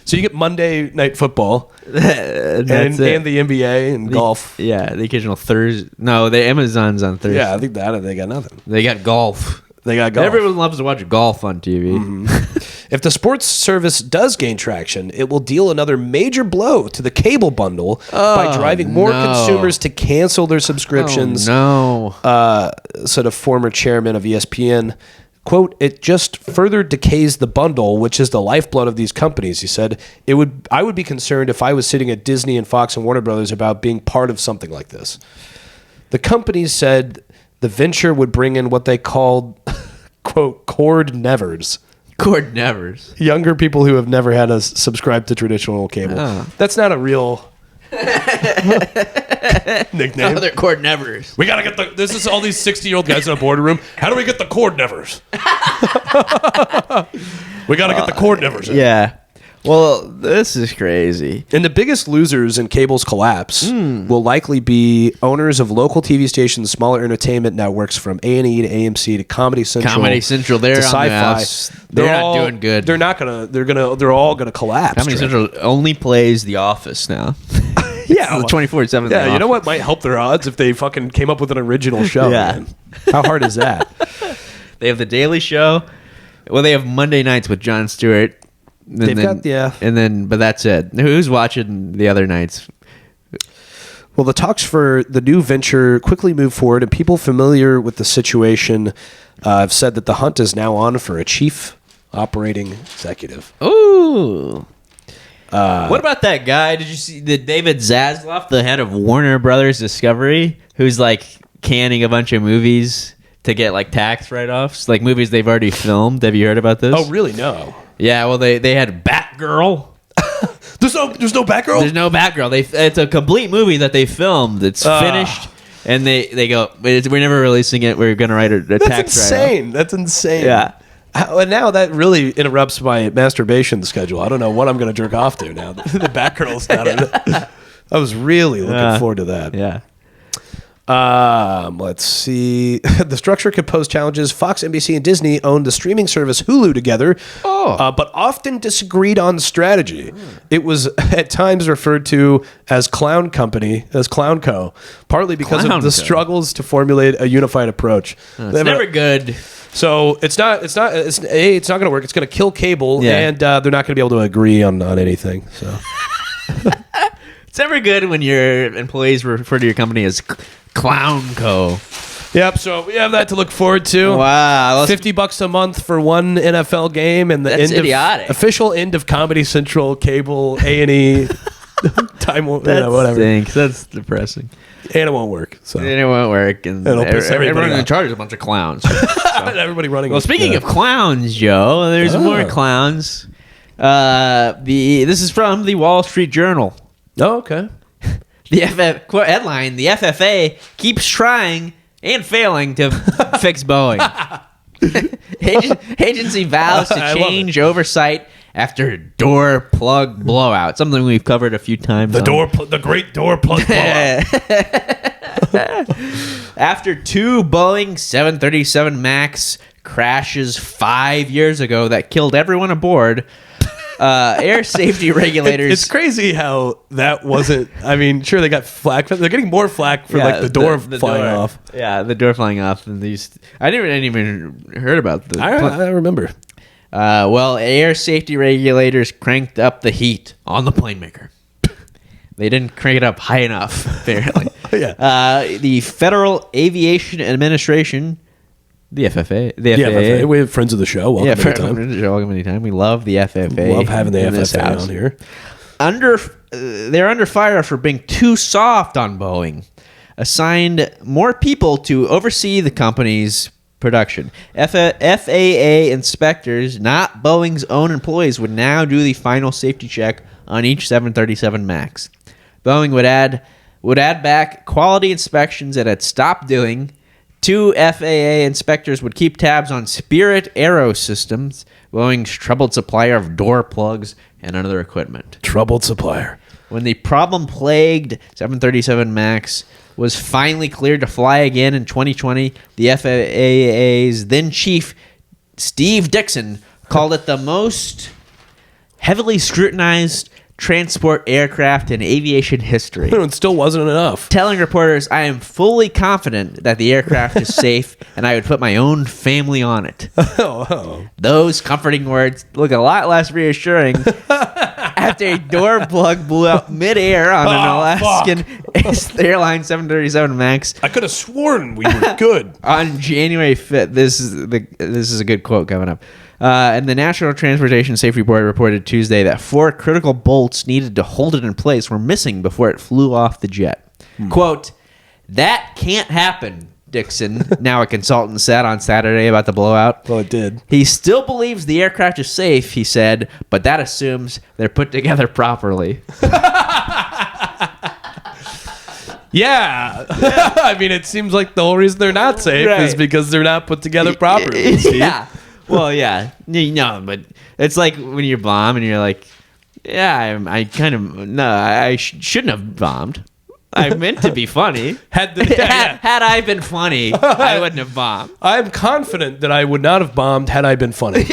So you get Monday night football and the NBA and golf. Yeah, the occasional Thursday. No, the Amazon's on Thursday. Yeah, I think they got nothing. They got golf. Everyone loves to watch golf on TV. If the sports service does gain traction, it will deal another major blow to the cable bundle by driving more consumers to cancel their subscriptions. Sort of former chairman of ESPN quote, "It just further decays the bundle, which is the lifeblood of these companies." He said, I would be concerned if I was sitting at Disney and Fox and Warner Brothers about being part of something like this. The companies said the venture would bring in what they called, quote, cord nevers. Cord nevers. Younger people who have never had to subscribe to traditional cable. Oh. That's not a real nickname. No, they're cord nevers. We gotta get this is all these 60-year-old guys in a boardroom. How do we get the cord nevers? We gotta get the cord nevers in. Yeah. Well, this is crazy. And the biggest losers in cable's collapse will likely be owners of local TV stations, smaller entertainment networks from A&E to AMC to Comedy Central. Comedy Central, they're to on the Sci-Fi. house. They're not doing good. They're all gonna collapse. Comedy Central only plays The Office now. Yeah, the 24/7. Yeah, you know what might help their odds if they fucking came up with an original show. Yeah. Man. How hard is that? They have The Daily Show. Well, they have Monday nights with Jon Stewart. But that's it. Who's watching the other nights? Well, the talks for the new venture quickly move forward, and people familiar with the situation have said that the hunt is now on for a chief operating executive. Ooh. What about that guy? Did you see the David Zaslav, the head of Warner Brothers Discovery, who's like canning a bunch of movies to get like tax write-offs, like movies they've already filmed? Have you heard about this? Oh, really? No. Yeah, well, they had Batgirl. There's no Batgirl? There's no Batgirl. It's a complete movie that they filmed. It's finished, and they go, we're never releasing it. We're going to write a tax write-off. That's insane. That's insane. Yeah. And now that really interrupts my masturbation schedule. I don't know what I'm going to jerk off to now. The Batgirl's not in it. I was really looking forward to that. Yeah. Let's see. The structure could pose challenges. Fox, NBC, and Disney owned the streaming service Hulu together, but often disagreed on strategy. It was at times referred to as Clown Co, partly because of the struggles to formulate a unified approach. It's never good. So it's not going to work. It's going to kill cable, and they're not going to be able to agree on anything. So it's never good when your employees refer to your company as Clown Co. Yep. So we have that to look forward to. Wow, $50 a month for one NFL game, and the official end of Comedy Central, cable, A&E, Time Warner, whatever. Stinks. That's depressing. And it won't work. So and it won't work, and everyone in charge is a bunch of clowns. So. Everybody running. Well, speaking of clowns, Joe, there's more clowns. This is from the Wall Street Journal. Oh, okay. Headline: The FAA keeps trying and failing to fix Boeing. Agency vows to change oversight after door plug blowout. Something we've covered a few times. The great door plug blowout. After two Boeing 737 MAX crashes 5 years ago that killed everyone aboard. Air safety regulators. It's crazy how that wasn't. I mean, sure they got flack. They're getting more flack for like the door flying off. Yeah, the door flying off. And I didn't even heard about this. I remember. Well, air safety regulators cranked up the heat on the plane maker. They didn't crank it up high enough, apparently. Yeah. The Federal Aviation Administration. The FAA. We have friends of the show. Welcome anytime. We love the FAA. Love having the FAA on here. They're under fire for being too soft on Boeing. Assigned more people to oversee the company's production. FAA inspectors, not Boeing's own employees, would now do the final safety check on each 737 MAX. Boeing would add back quality inspections it had stopped doing. 2 FAA inspectors would keep tabs on Spirit Aero Systems, Boeing's troubled supplier of door plugs and other equipment. Troubled supplier. When the problem-plagued 737 MAX was finally cleared to fly again in 2020, the FAA's then-chief, Steve Dixon, called it the most heavily scrutinized transport aircraft in aviation history. It still wasn't enough. Telling reporters, I am fully confident that the aircraft is safe and I would put my own family on it. Those comforting words look a lot less reassuring after a door plug blew out midair on an Alaskan Airlines 737 MAX. I could have sworn we were good. On January 5th, this is a good quote coming up. And the National Transportation Safety Board reported Tuesday that 4 critical bolts needed to hold it in place were missing before it flew off the jet. Quote, "That can't happen," Dixon, now a consultant, said on Saturday about the blowout. Well, it did. He still believes the aircraft is safe, he said, but that assumes they're put together properly. Yeah. I mean, it seems like the whole reason they're not safe is because they're not put together properly. Yeah. Well, yeah. No, but it's like when you bomb and you're like, yeah, I shouldn't have bombed. I meant to be funny. Had I been funny, I wouldn't have bombed. I'm confident that I would not have bombed had I been funny.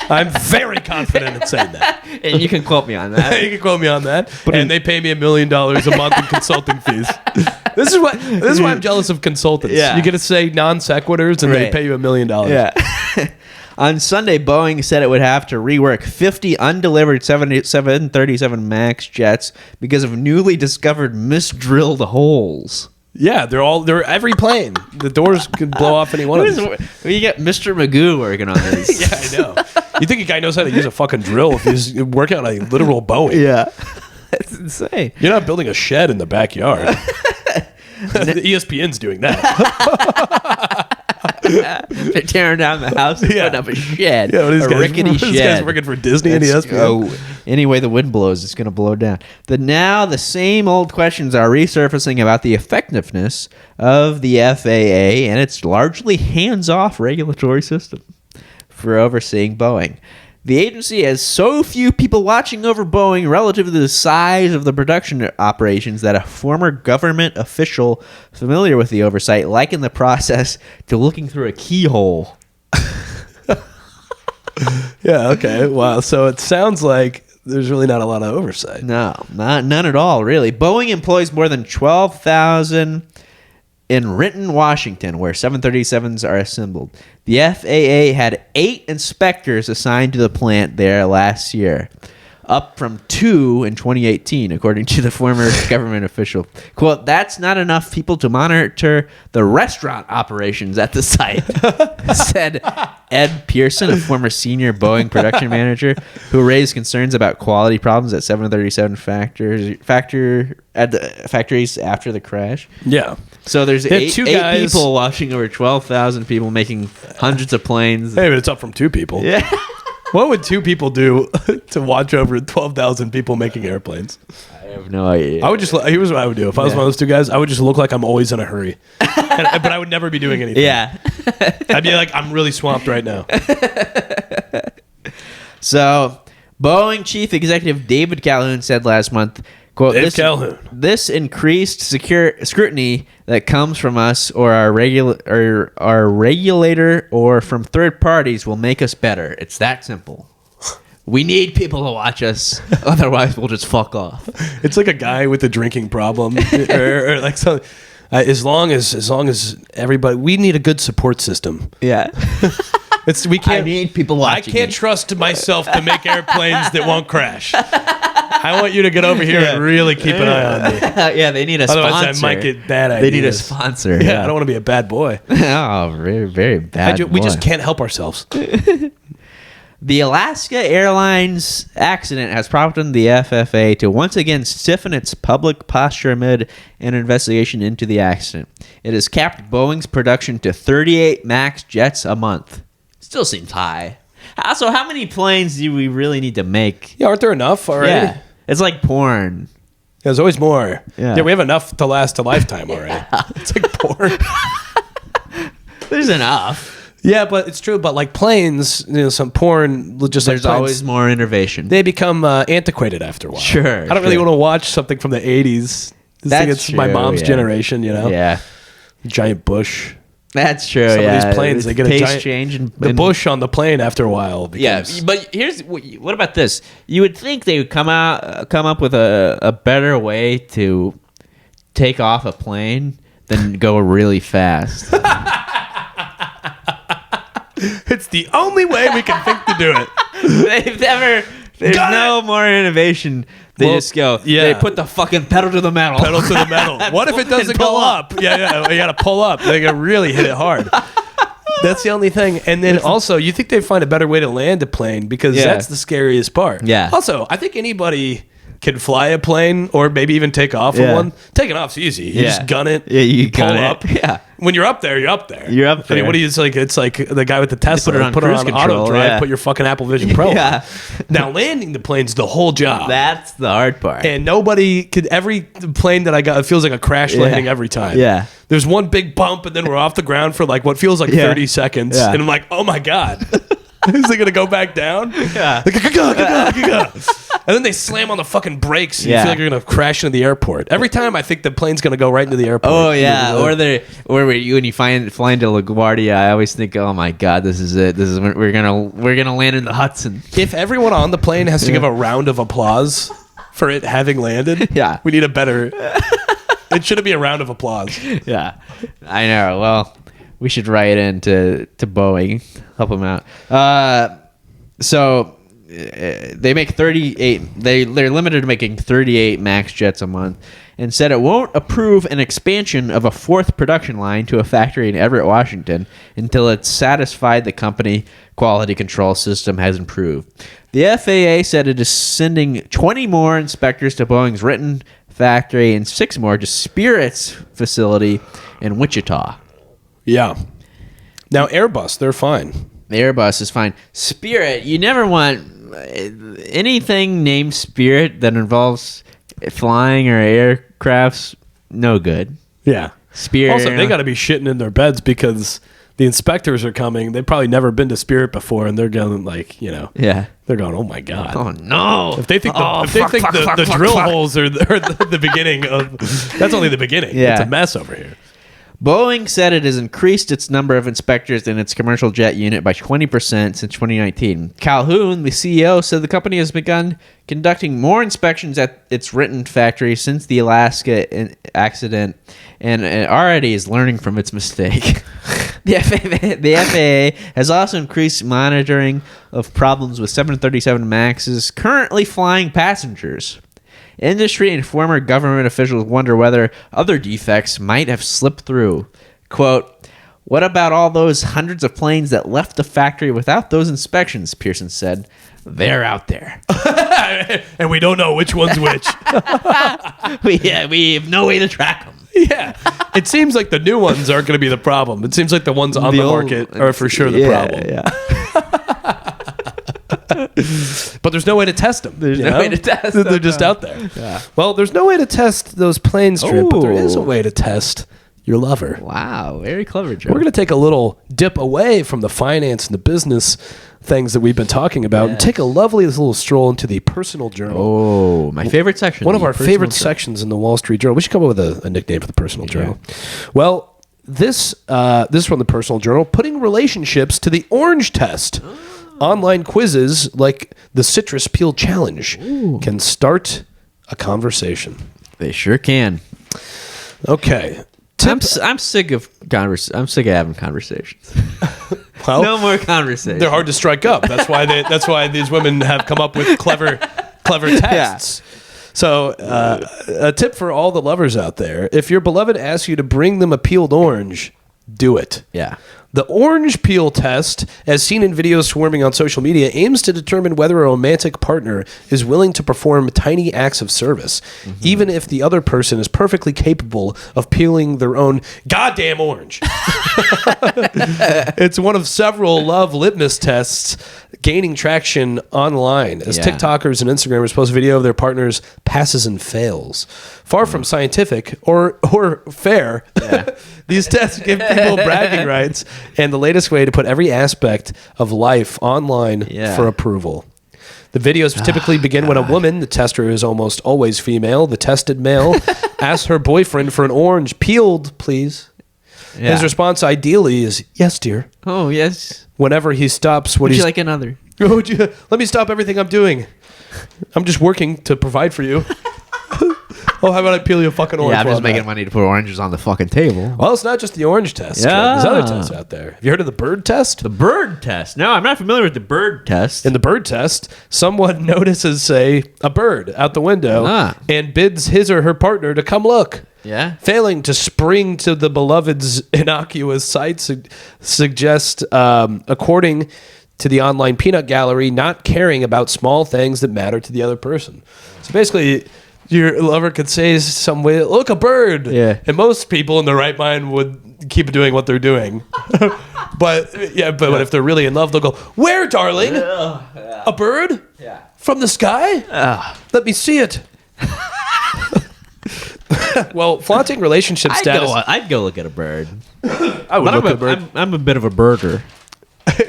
I'm very confident in saying that. And you can quote me on that. You can quote me on that. And they pay me $1 million a month in consulting fees. This is why I'm jealous of consultants. Yeah. You get to say non sequiturs and they pay you $1 million. Yeah. On Sunday, Boeing said it would have to rework 50 undelivered 737 MAX jets because of newly discovered misdrilled holes. Yeah, they're every plane. The doors could blow off any one of them. You get Mr. Magoo working on this. Yeah, I know. You think a guy knows how to use a fucking drill if he's working on a literal Boeing? Yeah. That's insane. You're not building a shed in the backyard. The ESPN's doing that. They're tearing down the house and putting up a shed. Yeah, a rickety shed. This guy's working for Disney and ESPN. Anyway, the wind blows, it's going to blow down. Now the same old questions are resurfacing about the effectiveness of the FAA and its largely hands-off regulatory system for overseeing Boeing. The agency has so few people watching over Boeing relative to the size of the production operations that a former government official familiar with the oversight likened the process to looking through a keyhole. Yeah, okay. Wow. So it sounds like there's really not a lot of oversight. No, none at all, really. Boeing employs more than 12,000 in Renton, Washington, where 737s are assembled. The FAA had 8 inspectors assigned to the plant there last year, up from 2 in 2018, according to the former government official. Quote, "That's not enough people to monitor the restaurant operations at the site," said Ed Pearson, a former senior Boeing production manager, who raised concerns about quality problems at 737 factories after the crash. Yeah. So there's eight people watching over 12,000 people making hundreds of planes. Hey, but it's up from 2 people. Yeah. What would 2 people do to watch over 12,000 people making airplanes? I have no idea. Here's what I would do. If I was one of those 2 guys, I would just look like I'm always in a hurry. But I would never be doing anything. Yeah. I'd be like, I'm really swamped right now. So, Boeing Chief Executive David Calhoun said last month, quote, "This increased scrutiny that comes from us or our regulator or from third parties will make us better. It's that simple. We need people to watch us, otherwise we'll just fuck off." It's like a guy with a drinking problem, or like something. As long as everybody, we need a good support system. Yeah. I need people watching. I can't trust myself to make airplanes that won't crash. I want you to get over here and really keep an eye on me. Yeah, they need a sponsor. Otherwise, I might get bad ideas. They need a sponsor. Yeah, I don't want to be a bad boy. Oh, very, very bad boy. We just can't help ourselves. The Alaska Airlines accident has prompted the FAA to once again stiffen its public posture amid an investigation into the accident. It has capped Boeing's production to 38 MAX jets a month. Still seems high. Also, how many planes do we really need to make? Yeah, aren't there enough already? Yeah, it's like porn. There's always more. Yeah, we have enough to last a lifetime already. Yeah. It's like porn. There's enough. Yeah, but it's true. But like planes, some porn, just there's like always more innovation. They become antiquated after a while. Sure. I don't really want to watch something from the 80s. It's true, my mom's generation, you know? Yeah. Giant bush. That's true. Some of these planes, they get a giant change. The bush on the plane after a while. Becomes, yeah, but what about this? You would think they would come up with a better way to take off a plane than go really fast. It's the only way we can think to do it. They've never There's no more innovation. They just go. They put the fucking pedal to the metal. Pedal to the metal. What if it doesn't go up? Yeah. You got to pull up. They got to really hit it hard. That's the only thing. And then also, you think they'd find a better way to land a plane because that's the scariest part. Yeah. Also, I think anybody can fly a plane or maybe even take off with one. Taking off's easy. You just gun it. Yeah, you pull gun up. it. Yeah. When you're up there, you're up there. You're up there. I mean, what do you? It's like the guy with the Tesla. Put it on cruise auto control, drive. Put your fucking Apple Vision Pro. Yeah. On. Now landing the plane's the whole job. That's the hard part. And nobody could. Every plane that I got, it feels like a crash landing every time. Yeah. There's one big bump, and then we're off the ground for like what feels like 30 seconds, and I'm like, oh my god. Is it going to go back down? Yeah. And then they slam on the fucking brakes and you feel like you're going to crash into the airport. Every time I think the plane's going to go right into the airport. Oh, yeah. Or when you fly into LaGuardia, I always think, oh my God, this is it. This is when we're gonna land in the Hudson. If everyone on the plane has to give a round of applause for it having landed, we need a better... It should be a round of applause. Yeah. I know. Well... We should write in to Boeing, help them out. So they make 38. They're limited to making 38 MAX jets a month, and said it won't approve an expansion of a fourth production line to a factory in Everett, Washington, until it's satisfied the company quality control system has improved. The FAA said it is sending 20 more inspectors to Boeing's Renton factory and 6 more to Spirit's facility in Wichita. Yeah. Now, Airbus, they're fine. The Airbus is fine. Spirit, you never want anything named Spirit that involves flying or aircrafts, no good. Yeah. Spirit. Also, they got to be shitting in their beds because the inspectors are coming. They've probably never been to Spirit before, and they're going they're going, oh my God. Oh no. If they think the drill holes are the beginning of, that's only the beginning. Yeah. It's a mess over here. Boeing said it has increased its number of inspectors in its commercial jet unit by 20% since 2019. Calhoun, the CEO, said the company has begun conducting more inspections at its Renton factory since the Alaska accident and it already is learning from its mistake. The FAA has also increased monitoring of problems with 737 MAXs currently flying passengers. Industry and former government officials wonder whether other defects might have slipped through. Quote, what about all those hundreds of planes that left the factory without those inspections, Pearson said. They're out there. And we don't know which one's which. we have no way to track them. Yeah. It seems like the new ones aren't going to be the problem. It seems like the ones on the market are for sure the problem. Yeah. But there's no way to test them. There's no way to test them. They're just out there. Yeah. Well, there's no way to test those planes, Trent, but there is a way to test your lover. Wow, very clever, Joe. We're going to take a little dip away from the finance and the business things that we've been talking about and take a lovely little stroll into the personal journal. Oh, my favorite section. One of our favorite sections in the Wall Street Journal. We should come up with a nickname for the personal journal. Well, this is from the personal journal, putting relationships to the orange test. Online quizzes like the Citrus Peel Challenge can start a conversation. They sure can. Okay. I'm sick of I'm sick of having conversations. Well, no more conversations. They're hard to strike up. That's why these women have come up with clever tests. Yeah. So, a tip for all the lovers out there: if your beloved asks you to bring them a peeled orange, do it. Yeah. The orange peel test, as seen in videos swarming on social media, aims to determine whether a romantic partner is willing to perform tiny acts of service, even if the other person is perfectly capable of peeling their own goddamn orange. It's one of several love litmus tests gaining traction online as TikTokers and Instagrammers post video of their partners' passes and fails. Far from scientific or fair, these tests give people bragging rights and the latest way to put every aspect of life online for approval. The videos typically begin when a woman, the tester is almost always female, the tested male, asks her boyfriend for an orange peeled, please. Yeah. His response ideally is, yes, dear. Oh, yes. Whenever he stops, would you like another? Let me stop everything I'm doing. I'm just working to provide for you. Oh, how about I peel you a fucking orange? Yeah, I'm just making money to put oranges on the fucking table. Well, it's not just the orange test. Yeah. There's other tests out there. Have you heard of the bird test? The bird test. No, I'm not familiar with the bird test. In the bird test, someone notices, say, a bird out the window and bids his or her partner to come look. Yeah. Failing to spring to the beloved's innocuous sight suggests, according to the online peanut gallery, not caring about small things that matter to the other person. So basically, your lover could say some way, look, a bird. Yeah. And most people in their right mind would keep doing what they're doing. But if they're really in love, they'll go, where, darling? A bird? Yeah. From the sky? Let me see it. Well, flaunting relationship status. I'd go look at a bird. I would look at a bird. I'm a bit of a birder.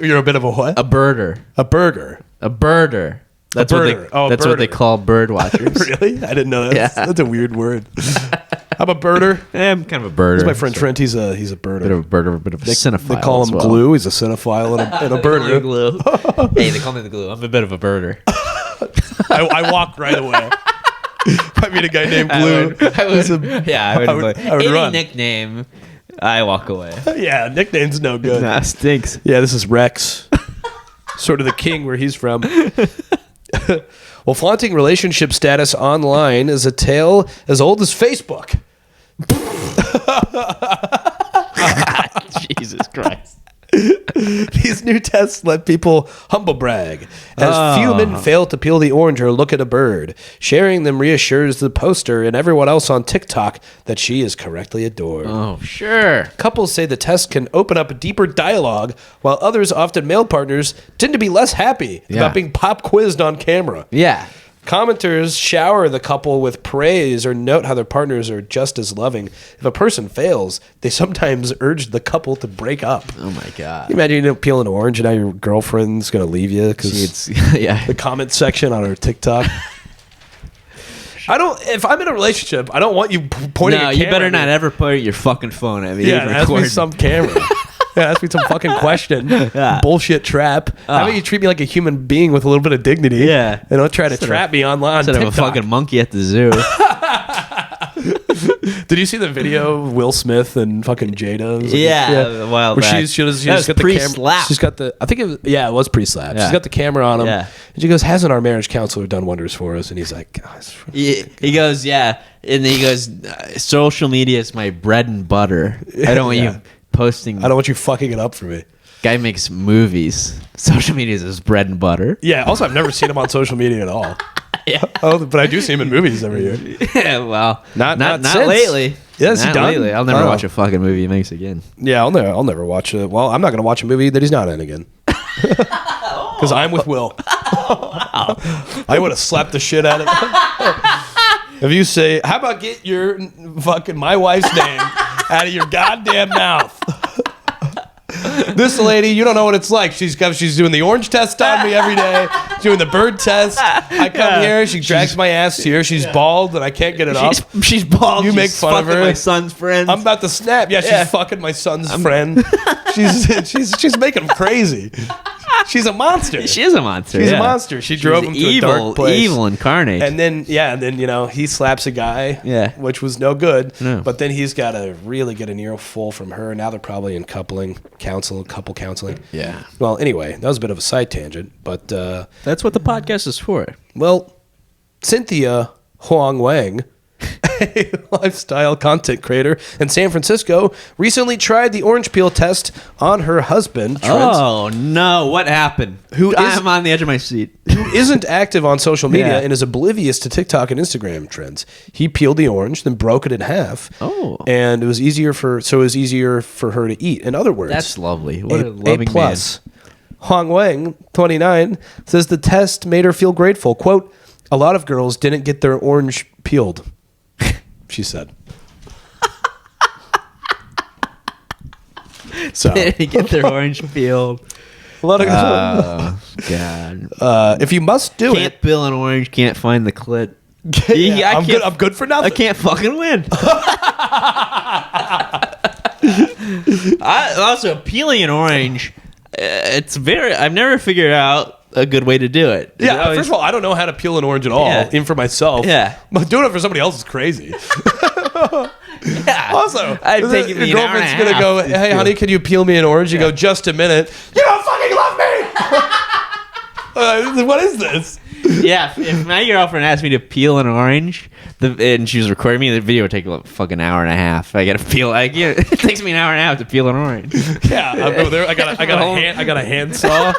You're a bit of a what? A birder. A burger. A birder. That's what they call bird watchers. Really? I didn't know that. Yeah. That's a weird word. I'm a birder. Yeah, I'm kind of a birder. This is my friend Trent. He's a birder. Bit of a birder, a bit of a cinephile. They call him Glue. He's a cinephile and a birder. Glue. Hey, they call me the Glue. I'm a bit of a birder. I walk right away. If I meet a guy named Glue, I would run. Any nickname, I walk away. Yeah, nickname's no good. Nah, stinks. Yeah, this is Rex. Sort of the king where he's from. Well, flaunting relationship status online is a tale as old as Facebook. Jesus Christ. These new tests let people humble brag, as few men fail to peel the orange or look at a bird. Sharing them reassures the poster and everyone else on TikTok that she is correctly adored. Oh, sure. Couples say the test can open up a deeper dialogue, while others, often male partners, tend to be less happy about being pop quizzed on camera. Yeah. Commenters shower the couple with praise or note how their partners are just as loving. If a person fails, they sometimes urge the couple to break up. Oh my God. You imagine you peel an orange and now your girlfriend's going to leave you because the comment section on her TikTok. If I'm in a relationship, I don't want you pointing a camera. No, you better not ever point your fucking phone at me. Yeah, it has to be some camera. Yeah, ask me some fucking question. Bullshit trap. How about you treat me like a human being with a little bit of dignity? Yeah. And don't try to trap me online. Instead of a fucking monkey at the zoo. Did you see the video of Will Smith and fucking Jada? A while back. Where she's got the camera. She's got the. I think it was pre-slap. Yeah. She's got the camera on him. Yeah. And she goes, "Hasn't our marriage counselor done wonders for us?" And he's like, he goes, yeah, and then he goes, social media is my bread and butter. I don't want you posting. I don't want you fucking it up for me. Guy makes movies. Social media is his bread and butter. Yeah. Also, I've never seen him on social media at all. Yeah. Oh, but I do see him in movies every year. Yeah. Well, not since. lately. Yeah, is he done? Lately. I'll never watch a fucking movie he makes again. Yeah, I'll never watch it. Well, I'm not going to watch a movie that he's not in again. Because I'm with Will. I would have slapped the shit out of him. If you say, how about get your fucking my wife's name out of your goddamn mouth? This lady, you don't know what it's like. She's doing the orange test on me every day, doing the bird test. I come here, she drags my ass here. She's bald and I can't get it off. She's bald. You make fun of her. My son's friend. I'm about to snap. Yeah, she's fucking my son's friend. She's making him crazy. She's a monster. She is a monster. She's a monster. She drove him to a dark place. Evil incarnate. And then he slaps a guy, which was no good. No. But then he's got to really get an earful from her. Now they're probably in couple counseling. Yeah. Well, anyway, that was a bit of a side tangent, but that's what the podcast is for. Well, Cynthia Huang Wang, a lifestyle content creator in San Francisco, recently tried the orange peel test on her husband, Trent. Oh, no. What happened? I'm on the edge of my seat. Who isn't active on social media and is oblivious to TikTok and Instagram trends. He peeled the orange, then broke it in half. Oh. And it was easier for her to eat. In other words, that's lovely. What a loving man. Huang Wang, 29, says the test made her feel grateful. Quote, a lot of girls didn't get their orange peeled. She said. So didn't get their orange peeled. A lot of God. If you must do can't peel an orange, can't find the clit. I'm good for nothing. I can't fucking win. Also, peeling an orange, I've never figured out a good way to do it. Yeah, first of all, I don't know how to peel an orange at all, even for myself. Yeah. But doing it for somebody else is crazy. Yeah. Also, I'd take your me an hour and girlfriend's a going to half go, hey, honey, can you peel me an orange? You go, just a minute. You don't fucking love me! What is this? Yeah, if my girlfriend asked me to peel an orange, and she was recording me, the video would take a fucking hour and a half. I gotta peel. It takes me an hour and a half to peel an orange. Yeah, I'll go there. I got a hand saw.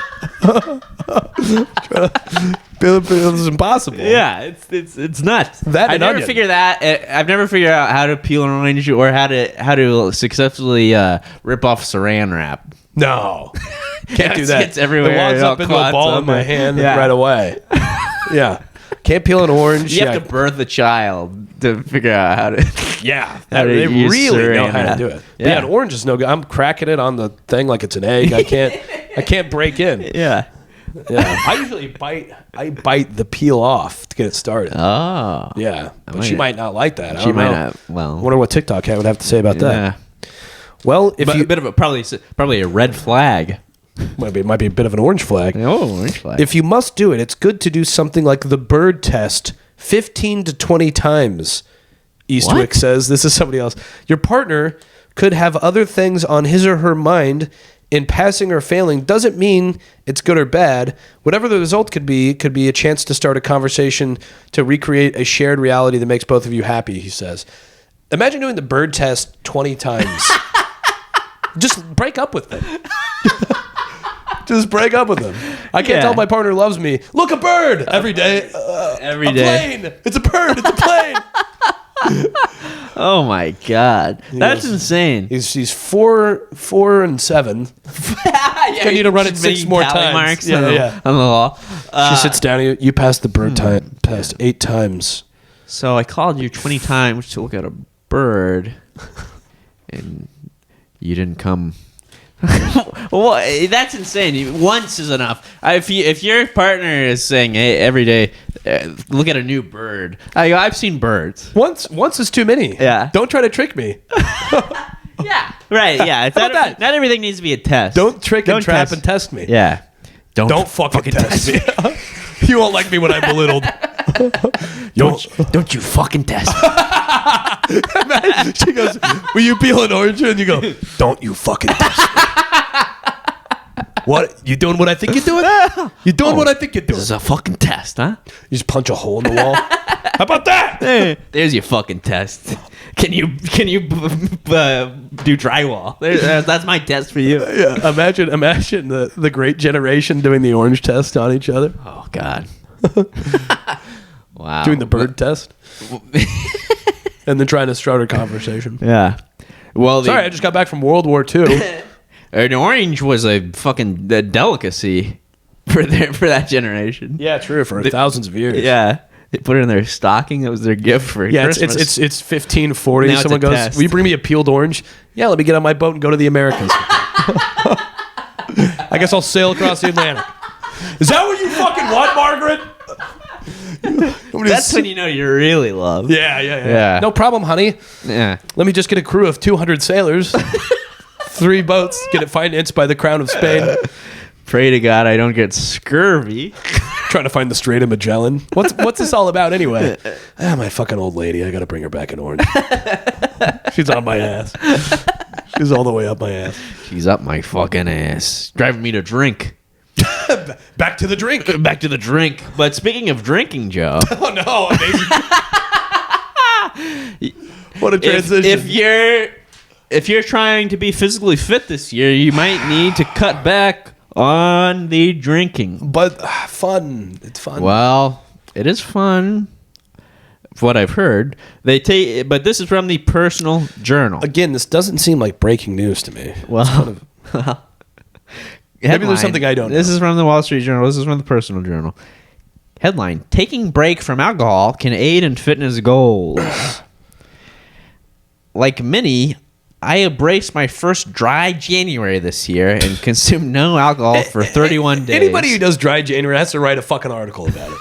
This is impossible. Yeah, it's nuts. I've never figured out how to peel an orange or how to successfully rip off Saran wrap. No, can't do that. It's everywhere. It wads up into a ball in my hand right away. Yeah, can't peel an orange. You have to birth a child to figure out how to. Yeah, they really know how to do it. Yeah, an orange is no good. I'm cracking it on the thing like it's an egg. I can't break in. Yeah. Yeah, I usually bite the peel off to get it started. Oh, yeah, but she might not like that. She might not. Well, I wonder what TikTok would have to say about that. Well, a bit of a probably a red flag. Might be a bit of an orange flag. Oh, orange flag. If you must do it, it's good to do something like the bird test 15 to 20 times. Eastwick says. This is somebody else. Your partner could have other things on his or her mind. In passing or failing doesn't mean it's good or bad. Whatever the result could be a chance to start a conversation to recreate a shared reality that makes both of you happy, he says. Imagine doing the bird test 20 times. Just break up with them. Just break up with them. I can't tell my partner loves me. Look, a bird! Every day. Every day. Plane! It's a bird! It's a plane! Oh my god, that's insane. He's 4 and 7. I need to run it 6 more times. Marks on the wall. She sits down. You passed the bird test 8 times. So I called you 20 times to look at a bird, and you didn't come. Well, that's insane. Once is enough. If your partner is saying, "Hey, every day, look at a new bird," I've seen birds. Once is too many. Yeah. Don't try to trick me. Yeah. Right. Yeah. It's not everything needs to be a test. Don't trick and trap and test me. Yeah. Don't fucking test me. You won't like me when I'm belittled. Don't you fucking test me. She goes, will you peel an orange? And you go, don't you fucking test me. What? You doing what I think you're doing? You doing what I think you're doing? This is a fucking test, huh? You just punch a hole in the wall. How about that? Hey, there's your fucking test. Can you do drywall? That's my test for you. Yeah. Imagine the great generation doing the orange test on each other. Oh God. Wow. Doing the bird test. And then trying to start a conversation. Yeah. Well, sorry, I just got back from World War II. An orange was a fucking delicacy for that generation. Yeah, true. For thousands of years. Yeah. They put it in their stocking. That was their gift for Christmas. It's 1540. Now someone goes, test. will you bring me a peeled orange? Yeah, let me get on my boat and go to the Americas. I guess I'll sail across the Atlantic. Is that what you fucking want, Margaret? That's when you know you're really loved. Yeah. No problem, honey. Yeah. Let me just get a crew of 200 sailors. 3 boats. Get it financed by the Crown of Spain. Pray to God I don't get scurvy. Trying to find the Strait of Magellan. What's this all about anyway? My fucking old lady. I got to bring her back in orange. She's on my ass. She's all the way up my ass. She's up my fucking ass. Driving me to drink. Back to the drink. Back to the drink. But speaking of drinking, Joe. Oh, no. Amazing. What a transition. If you're trying to be physically fit this year, you might need to cut back on the drinking. But fun. It's fun. Well, it is fun. From what I've heard. But this is from the Personal Journal. Again, this doesn't seem like breaking news to me. Well, maybe there's something I don't know. This is from the Wall Street Journal. This is from the Personal Journal. Headline: Taking break from alcohol can aid in fitness goals. Like many, I embraced my first dry January this year and consumed no alcohol for 31 days. Anybody who does dry January has to write a fucking article about it.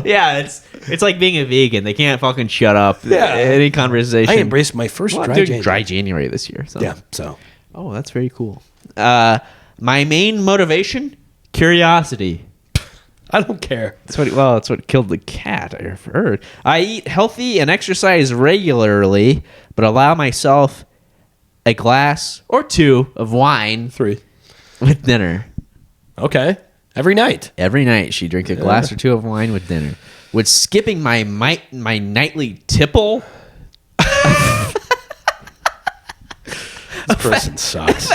Yeah, it's like being a vegan. They can't fucking shut up. Yeah. Any conversation. I embraced my first dry January this year. So. Yeah, so. Oh, that's very cool. My main motivation? Curiosity. I don't care. That's what killed the cat, I've heard. I eat healthy and exercise regularly, but allow myself a glass or 2 of wine. 3. With dinner. Okay. Every night. Every night she drinks a glass or 2 of wine with dinner. With skipping my nightly tipple. This person sucks.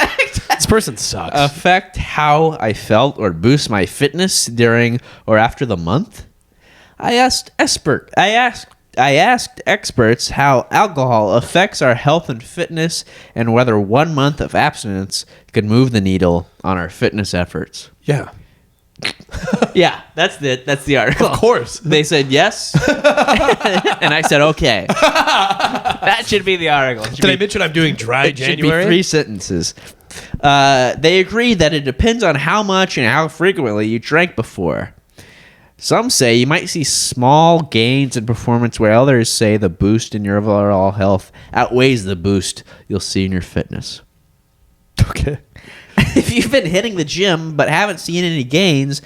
This person sucks. Affect how I felt or boost my fitness during or after the month. I asked experts how alcohol affects our health and fitness, and whether 1 month of abstinence could move the needle on our fitness efforts. Yeah. Yeah, that's the article. Of course. They said yes, and I said okay. That should be the article. Did I mention I'm doing dry January? Should be 3 sentences. They agree that it depends on how much and how frequently you drank before. Some say you might see small gains in performance, where others say the boost in your overall health outweighs the boost you'll see in your fitness. Okay. If you've been hitting the gym but haven't seen any gains,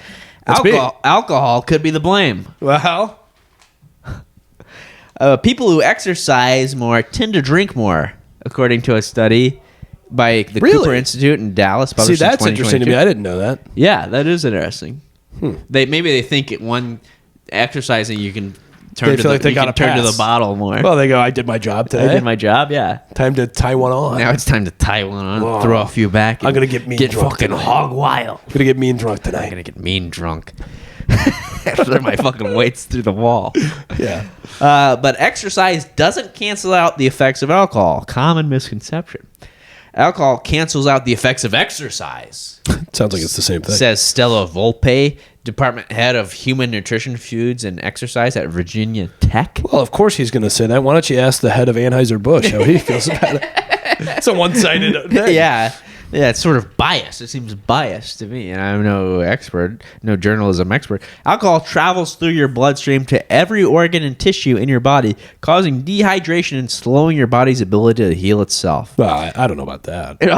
alcohol could be the blame. Well, people who exercise more tend to drink more, according to a study by the Cooper Institute in Dallas. See, that's interesting to me. I didn't know that. Yeah, that is interesting. They think one exercising you can turn to the bottle more. Well, they go, I did my job today. I did my job, yeah. Time to tie one on. Now it's time to tie one on, throw a few back. I'm going to get drunk fucking tonight. hog wild. I'm going to get mean drunk tonight. I'm going to get mean drunk. After my fucking weights through the wall. Yeah. But exercise doesn't cancel out the effects of alcohol. Common misconception. Alcohol cancels out the effects of exercise. Sounds like it's the same thing. Says Stella Volpe, department head of human nutrition, foods, and exercise at Virginia Tech. Well, of course he's going to say that. Why don't you ask the head of Anheuser-Busch how he feels about it? It's a one-sided thing. Yeah, it's sort of biased. It seems biased to me, and I'm no expert, no journalism expert. Alcohol travels through your bloodstream to every organ and tissue in your body, causing dehydration and slowing your body's ability to heal itself. Well, I don't know about that. It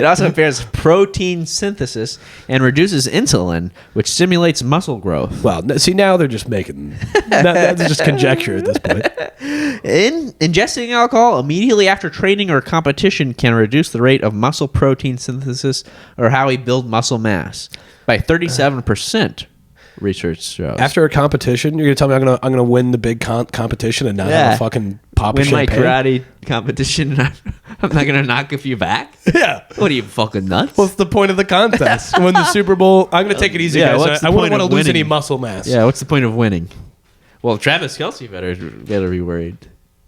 also impairs protein synthesis and reduces insulin, which stimulates muscle growth. Well, see, now they're just making... that's just conjecture at this point. Ingesting alcohol immediately after training or competition can reduce the rate of muscle protein synthesis, or how we build muscle mass, by 37%. Research shows. After a competition, you're gonna tell me I'm gonna win the big competition and not have a fucking pop of champagne? Win my karate competition, and I'm not gonna knock a few back. Yeah. What are you, fucking nuts? What's the point of the contest? Win the Super Bowl. I'm gonna take it easy, guys. I wouldn't want to lose any muscle mass. Yeah. What's the point of winning? Well, Travis Kelce better be worried.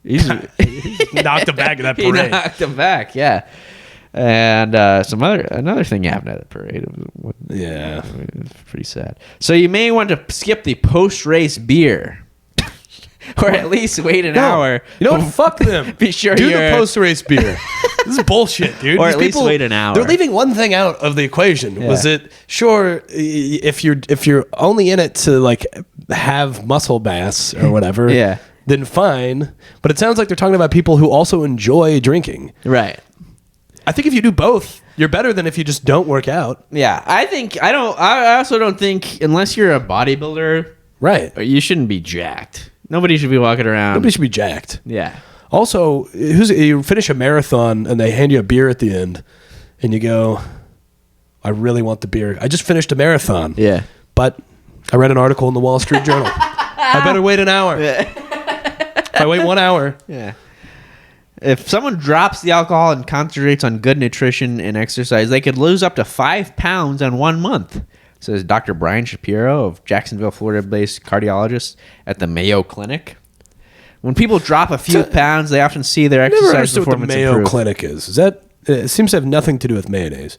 He's knocked him back in that parade. He knocked him back. Yeah. And another thing happened at the parade. Yeah, it was pretty sad. So you may want to skip the post-race beer, or at least wait an hour. You know what? Fuck them. Be sure do the post-race beer. This is bullshit, dude. Or at least wait an hour. They're leaving one thing out of the equation. Yeah. Was it sure if you're only in it to like have muscle mass or whatever? Yeah. Then fine. But it sounds like they're talking about people who also enjoy drinking. Right. I think if you do both, you're better than if you just don't work out. Yeah, I also don't think, unless you're a bodybuilder, right, you shouldn't be jacked. Nobody should be walking around. Nobody should be jacked. Yeah. Also, you finish a marathon and they hand you a beer at the end, and you go, "I really want the beer. I just finished a marathon." Yeah. But I read an article in the Wall Street Journal. I better wait an hour. Yeah. If I wait 1 hour. Yeah. If someone drops the alcohol and concentrates on good nutrition and exercise, they could lose up to 5 pounds in 1 month, says Dr. Brian Shapiro of Jacksonville, Florida-based cardiologist at the Mayo Clinic. When people drop a few pounds, they often see their exercise performance improve. What the Mayo Clinic is that? It seems to have nothing to do with mayonnaise.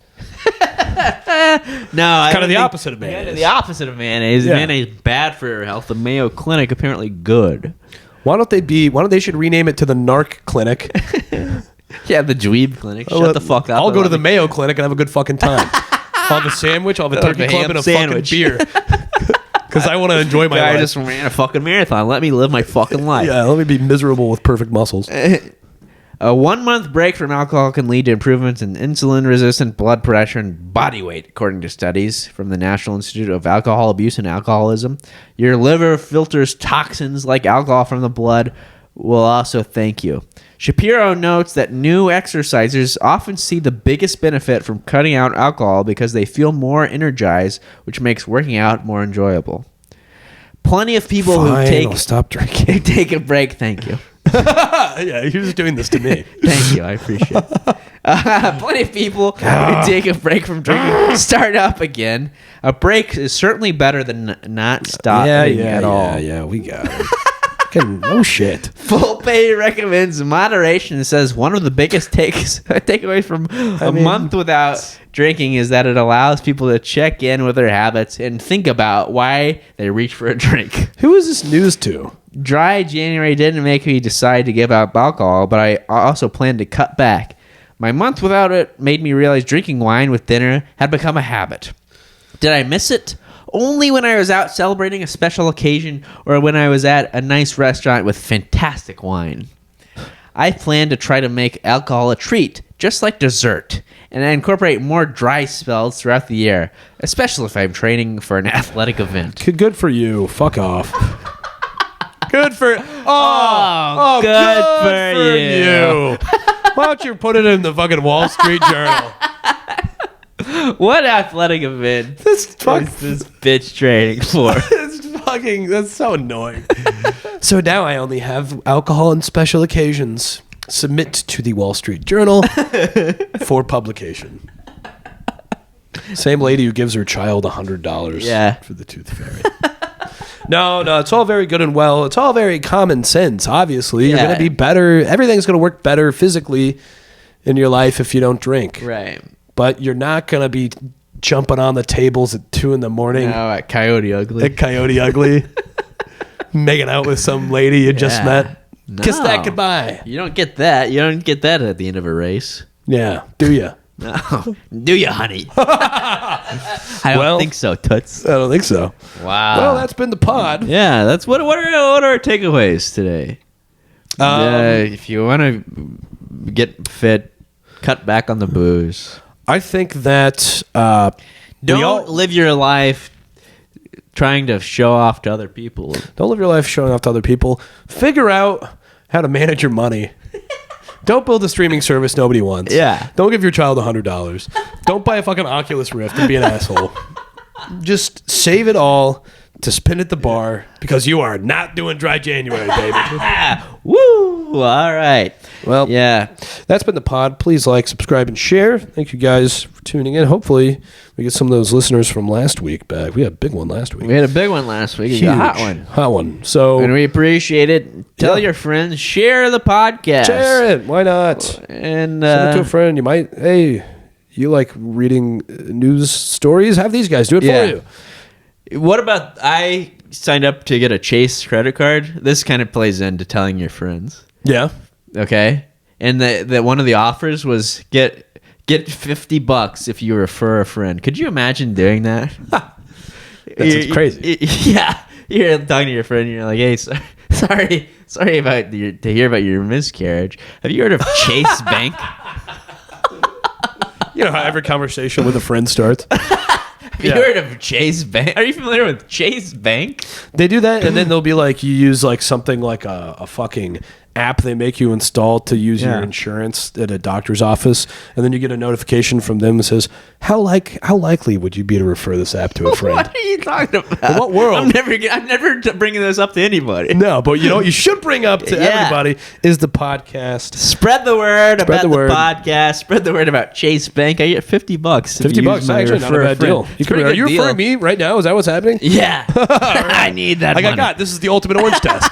No, it's kind of the opposite of mayonnaise. Yeah, the opposite of mayonnaise. Yeah. Mayonnaise bad for your health. The Mayo Clinic apparently good. Why don't they should rename it to the Narc Clinic? Yeah, the Dweeb Clinic. Shut the fuck up. I'll go to the Mayo Clinic and have a good fucking time. I'll have a sandwich, I'll have a turkey club and a fucking beer. Because I want to enjoy my life. I just ran a fucking marathon. Let me live my fucking life. Yeah, let me be miserable with perfect muscles. A 1 month break from alcohol can lead to improvements in insulin resistant blood pressure and body weight, according to studies from the National Institute of Alcohol Abuse and Alcoholism. Your liver filters toxins like alcohol from the blood will also thank you. Shapiro notes that new exercisers often see the biggest benefit from cutting out alcohol because they feel more energized, which makes working out more enjoyable. Plenty of people I'll stop drinking. take a break. Thank you. Yeah, you're just doing this to me. Thank you. I appreciate it. Plenty of people who take a break from drinking start up again. A break is certainly better than not stopping at all. Yeah, we got it. No shit. Full Pay recommends moderation and says one of the biggest takeaways from a month without drinking is that it allows people to check in with their habits and think about why they reach for a drink. Who is this news to? Dry January didn't make me decide to give up alcohol, but I also planned to cut back. My month without it made me realize drinking wine with dinner had become a habit. Did I miss it? Only when I was out celebrating a special occasion or when I was at a nice restaurant with fantastic wine. I plan to try to make alcohol a treat, just like dessert, and I incorporate more dry spells throughout the year, especially if I'm training for an athletic event. Good for you. Fuck off. Good for... good for you. Why don't you put it in the fucking Wall Street Journal? What athletic event is this bitch training for? That's so annoying. So now I only have alcohol on special occasions. Submit to the Wall Street Journal for publication. Same lady who gives her child $100 for the tooth fairy. No, it's all very good and well. It's all very common sense, obviously. You're going to be better. Everything's going to work better physically in your life if you don't drink. Right. But you're not going to be jumping on the tables at 2 a.m. No, at Coyote Ugly. Making out with some lady you just met. No. Kiss that goodbye. You don't get that. You don't get that at the end of a race. Yeah. Do you? No. Do you, honey? I don't think so, Toots. I don't think so. Wow. Well, that's been the pod. Yeah, that's what are our takeaways today? If you want to get fit, cut back on the booze. I think that don't live your life trying to show off to other people. Don't live your life showing off to other people. Figure out how to manage your money. Don't build a streaming service nobody wants. Yeah. Don't give your child $100. Don't buy a fucking Oculus Rift and be an asshole. Just save it all to spend at the bar because you are not doing Dry January, baby. Woo! All right. Well, that's been the pod. Please like, subscribe, and share. Thank you guys for tuning in. Hopefully, we get some of those listeners from last week back. We had a big one last week. We had a big one last week. Huge. A hot one. Hot one. So, and we appreciate it. Tell your friends. Share the podcast. Share it. Why not? And send it to a friend. You might, hey, you like reading news stories? Have these guys do it for you. What about I signed up to get a Chase credit card? This kind of plays into telling your friends. Yeah. Okay. And the one of the offers was get $50 if you refer a friend. Could you imagine doing that? That's crazy. Yeah. You're talking to your friend and you're like, hey, sorry about to hear about your miscarriage. Have you heard of Chase Bank? You know how every conversation with a friend starts? Have you heard of Chase Bank? Are you familiar with Chase Bank? They do that, and then they'll be like, you use like something like a fucking app they make you install to use your insurance at a doctor's office, and then you get a notification from them that says, how likely would you be to refer this app to a friend? What are you talking about? In what world? I'm never bringing this up to anybody. No, but you know what you should bring up to everybody is the podcast. Spread the word about the podcast. Spread the word about Chase Bank. I get $50. $50, actually not a bad deal. Are you referring me right now? Is that what's happening? Yeah. I need that money. This is the ultimate orange test.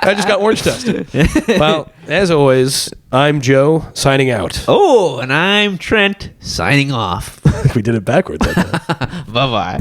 I just got orange tested. Well, as always, I'm Joe, signing out. Oh, and I'm Trent, signing off. We did it backwards. Bye-bye.